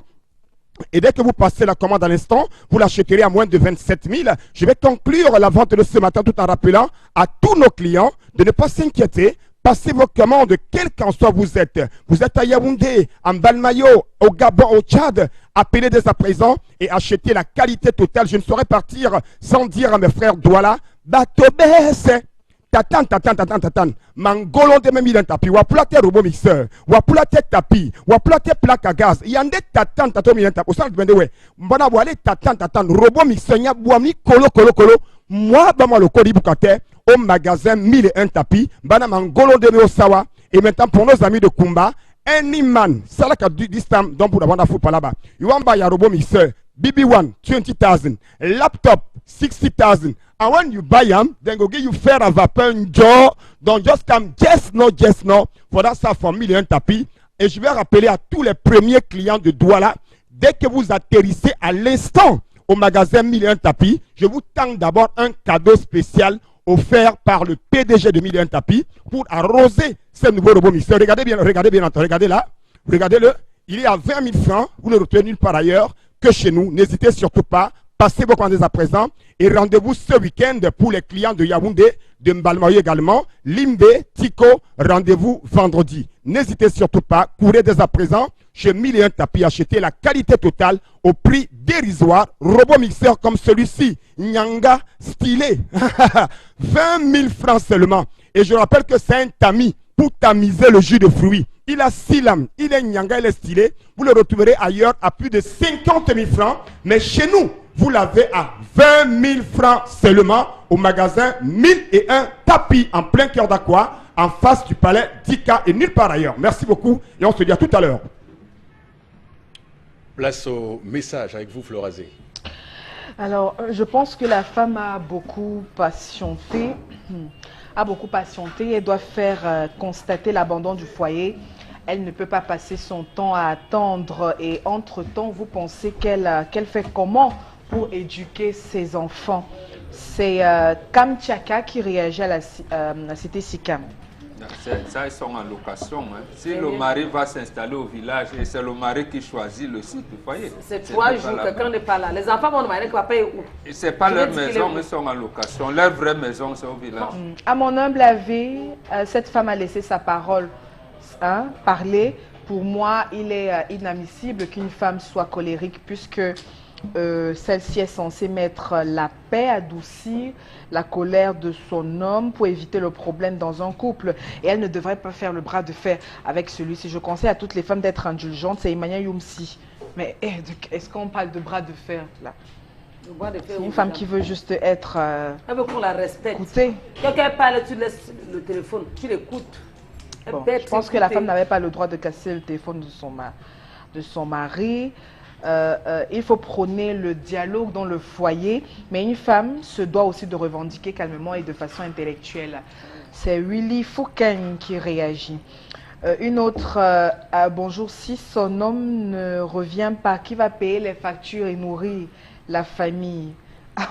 Et dès que vous passez la commande à l'instant, vous l'achèterez à moins de 27 000. Je vais conclure la vente de ce matin tout en rappelant à tous nos clients de ne pas s'inquiéter. Passez vos commandes, quel qu'en soit vous êtes. Vous êtes à Yaoundé, en Balmayo, au Gabon, au Tchad. Appelez dès à présent et achetez la qualité totale. Je ne saurais partir sans dire à mes frères Douala, Batobès. Tatan. Mangolon de même il un tapis. Wapulate robot mixeur. Wapulate tapis. Wapulate plaque à gaz. Yande tatan il un tapis. Au centre de ouais. Mbana wale tatan. Robot mixeur. Nya boami kolo. Moi, bama le code bukate au magasin 1001 tapis. Bana mangolon de me sawa. Et maintenant pour nos amis de Kumba, any man. Ça là qu'a dit time donc pour la bande foot là-bas. You want buy a robot mixeur. BB1 20,000. Laptop 60,000. And when you buy them, then go give you fer à vapeur Njor. Don't just come just no. For that stuff for 1001 tapis. Et je vais rappeler à tous les premiers clients de Douala, dès que vous atterrissez à l'instant au magasin 1001 tapis, je vous tends d'abord un cadeau spécial offert par le PDG de 1001 tapis pour arroser ce nouveau robot mixeur. Regardez bien, regardez là. Regardez-le. Il est à 20 000 francs. Vous ne le retrouvez nulle part ailleurs que chez nous. N'hésitez surtout pas. Passez vos commandes à présent et rendez-vous ce week-end pour les clients de Yaoundé, de Mbalmayo également, Limbe, Tico, rendez-vous vendredi. N'hésitez surtout pas, courez dès à présent chez 1001 tapis, achetez la qualité totale au prix dérisoire, robot mixeur comme celui-ci, Nyanga, stylé, 20 000 francs seulement. Et je rappelle que c'est un tamis pour tamiser le jus de fruits. Il a 6 lames, il est Nyanga, il est stylé. Vous le retrouverez ailleurs à plus de 50 000 francs, mais chez nous, vous l'avez à 20 000 francs seulement au magasin 1001 tapis en plein cœur d'Aqua, en face du palais d'Ika et nulle part ailleurs. Merci beaucoup et on se dit à tout à l'heure. Place au message avec vous, Florazé. Alors, je pense que la femme a beaucoup patienté. Elle doit faire constater l'abandon du foyer. Elle ne peut pas passer son temps à attendre. Et entre-temps, vous pensez qu'elle fait comment pour éduquer ses enfants? C'est Kamchaka qui réagit à la cité Sikam. Ça, ils sont en location. Hein. Si le mari va s'installer au village et c'est le mari qui choisit le site du foyer. C'est 3 jours, quelqu'un n'est pas là. Les enfants vont demander que papa est où? Ce n'est pas leur maison, mais ils sont en location. Leur vraie maison, c'est au village. À mon humble avis, cette femme a laissé sa parole parler. Pour moi, il est inadmissible qu'une femme soit colérique puisque celle-ci est censée mettre la paix, adoucir la colère de son homme pour éviter le problème dans un couple. Et elle ne devrait pas faire le bras de fer avec celui-ci. Je conseille à toutes les femmes d'être indulgentes. C'est Emmanuel Youmsi Mais est-ce qu'on parle de bras de fer là? Le bras de fer, Une femme qui veut juste être elle veut qu'on la respecte. écoutée. Quelqu'un parle, tu laisses le téléphone, tu l'écoutes. Bon, je pense que la femme n'avait pas le droit de casser le téléphone de son mari. Il faut prôner le dialogue dans le foyer, mais une femme se doit aussi de revendiquer calmement et de façon intellectuelle. C'est Willy Foucagne qui réagit. Une autre, bonjour, si son homme ne revient pas, qui va payer les factures et nourrir la famille?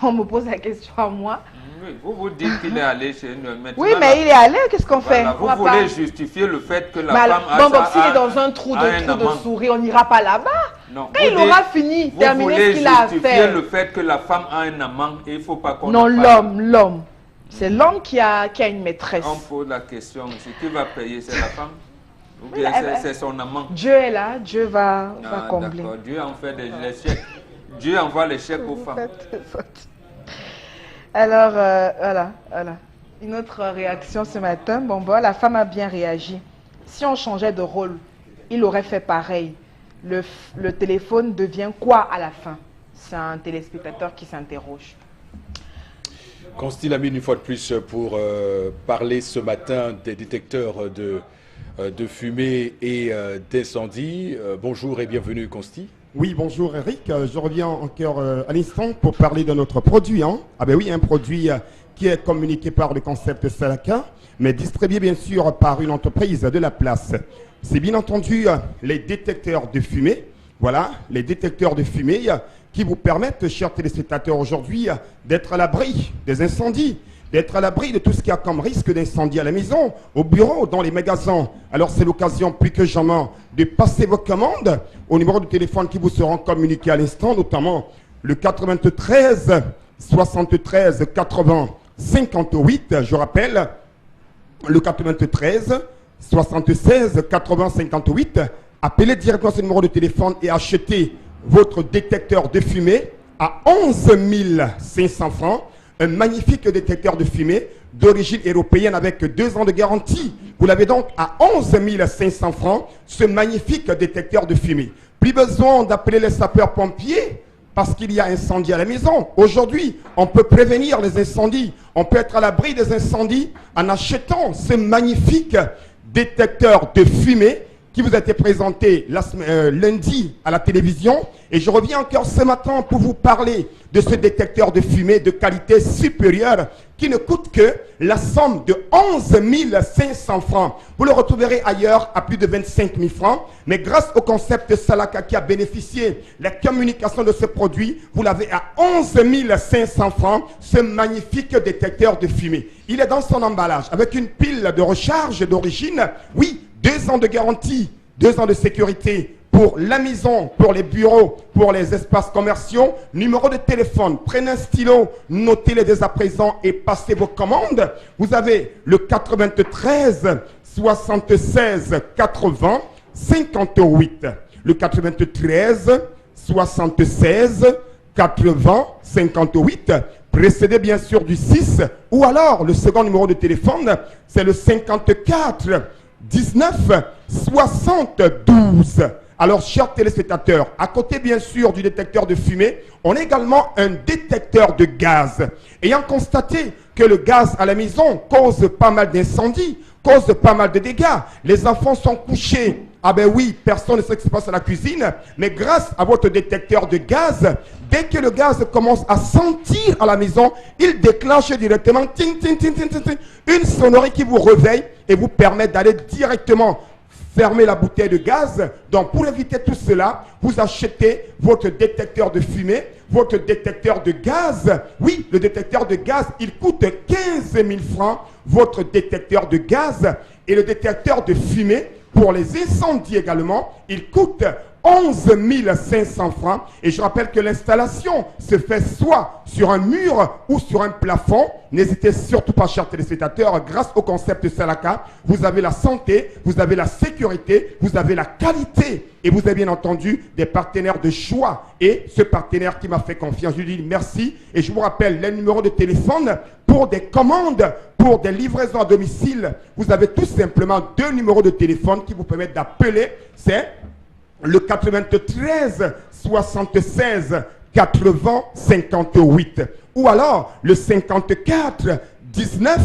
On me pose la question à moi. Oui, vous dites qu'il est allé chez nous. Maintenant, Oui, mais il est allé, qu'est-ce qu'on fait? Vous voulez justifier le fait que la Mais femme bon, s'il est dans un trou de souris, on n'ira pas là-bas. Non, Quand il aura fini, terminé ce qu'il a à Vous voulez justifier faire. le fait que la femme a un amant et il ne faut pas qu'on Non, en parle. l'homme. C'est l'homme qui a une maîtresse. On pose la question, c'est qui va payer? C'est la femme? Ou Oui, bien là, c'est son amant? Dieu est là, Dieu va combler. D'accord, Dieu en fait des chèques. Dieu envoie les chèques aux femmes. Alors, voilà. Une autre réaction ce matin. Bon, la femme a bien réagi. Si on changeait de rôle, il aurait fait pareil. Le téléphone devient quoi à la fin? C'est un téléspectateur qui s'interroge. Consti Lamine, une fois de plus, pour parler ce matin des détecteurs de fumée et d'incendie. Bonjour et bienvenue, Consti. Oui, bonjour Eric. Je reviens encore à l'instant pour parler de notre produit. Ah ben oui, un produit qui est communiqué par le concept Salaka, mais distribué bien sûr par une entreprise de la place. C'est bien entendu les détecteurs de fumée. Voilà, les détecteurs de fumée qui vous permettent, chers téléspectateurs, aujourd'hui d'être à l'abri des incendies, d'être à l'abri de tout ce qu'il y a comme risque d'incendie à la maison, au bureau, dans les magasins. Alors c'est l'occasion plus que jamais de passer vos commandes au numéro de téléphone qui vous seront communiqués à l'instant, notamment le 93 73 80 58. Je rappelle, le 93 76 80 58. Appelez directement ce numéro de téléphone et achetez votre détecteur de fumée à 11 500 francs. Un magnifique détecteur de fumée d'origine européenne avec 2 ans de garantie. Vous l'avez donc à 11 500 francs, ce magnifique détecteur de fumée. Plus besoin d'appeler les sapeurs-pompiers parce qu'il y a incendie à la maison. Aujourd'hui, on peut prévenir les incendies. On peut être à l'abri des incendies en achetant ce magnifique détecteur de fumée qui vous a été présenté lundi à la télévision. Et je reviens encore ce matin pour vous parler de ce détecteur de fumée de qualité supérieure qui ne coûte que la somme de 11 500 francs. Vous le retrouverez ailleurs à plus de 25 000 francs. Mais grâce au concept Salaka qui a bénéficié la communication de ce produit, vous l'avez à 11 500 francs, ce magnifique détecteur de fumée. Il est dans son emballage avec une pile de recharge d'origine. Oui, 2 ans de garantie, 2 ans de sécurité pour la maison, pour les bureaux, pour les espaces commerciaux. Numéro de téléphone, prenez un stylo, notez-les dès à présent et passez vos commandes. Vous avez le 93 76 80 58. Le 93 76 80 58. Précédé bien sûr du 6. Ou alors, le second numéro de téléphone, c'est le 54 19 72. Alors, chers téléspectateurs, à côté bien sûr du détecteur de fumée, on a également un détecteur de gaz. Ayant constaté que le gaz à la maison cause pas mal d'incendies, cause pas mal de dégâts, les enfants sont couchés. Ah ben oui, personne ne sait ce qui se passe à la cuisine, mais grâce à votre détecteur de gaz, dès que le gaz commence à sentir à la maison, il déclenche directement ting, ting, ting, ting, ting, ting, une sonnerie qui vous réveille et vous permet d'aller directement fermer la bouteille de gaz. Donc pour éviter tout cela, vous achetez votre détecteur de fumée, votre détecteur de gaz. Oui, le détecteur de gaz, il coûte 15 000 francs, votre détecteur de gaz. Et le détecteur de fumée, pour les incendies également, il coûte 11 500 francs. Et je rappelle que l'installation se fait soit sur un mur ou sur un plafond. N'hésitez surtout pas, chers téléspectateurs, grâce au concept Salaka, vous avez la santé, vous avez la sécurité, vous avez la qualité. Et vous avez bien entendu des partenaires de choix. Et ce partenaire qui m'a fait confiance, je lui dis merci. Et je vous rappelle les numéros de téléphone pour des commandes, pour des livraisons à domicile. Vous avez tout simplement 2 numéros de téléphone qui vous permettent d'appeler. C'est le 93 76 80 58 ou alors le 54 19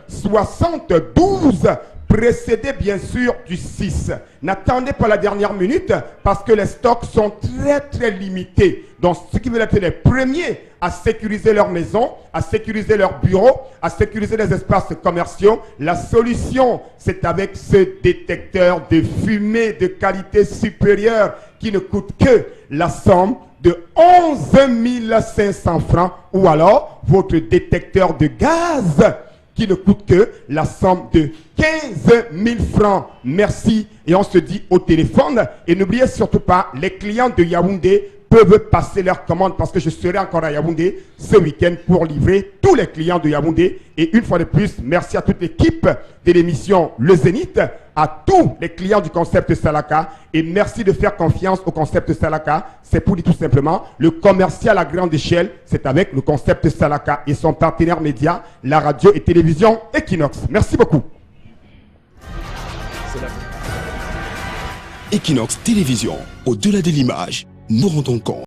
72 précédé bien sûr du 6. N'attendez pas la dernière minute parce que les stocks sont très limités. Donc ceux qui veulent être les premiers à sécuriser leur maison, à sécuriser leur bureau, à sécuriser les espaces commerciaux, la solution c'est avec ce détecteur de fumée de qualité supérieure qui ne coûte que la somme de 11 500 francs ou alors votre détecteur de gaz qui ne coûte que la somme de 15 000 francs. Merci. Et on se dit au téléphone. Et n'oubliez surtout pas, les clients de Yaoundé peuvent passer leur commande parce que je serai encore à Yaoundé ce week-end pour livrer tous les clients de Yaoundé. Et une fois de plus, merci à toute l'équipe de l'émission Le Zénith, à tous les clients du concept Salaka. Et merci de faire confiance au concept Salaka. C'est pour dire tout simplement, le commercial à grande échelle, c'est avec le concept Salaka et son partenaire média, la radio et télévision Equinox. Merci beaucoup. Equinox Télévision, au-delà de l'image, nous rendons compte.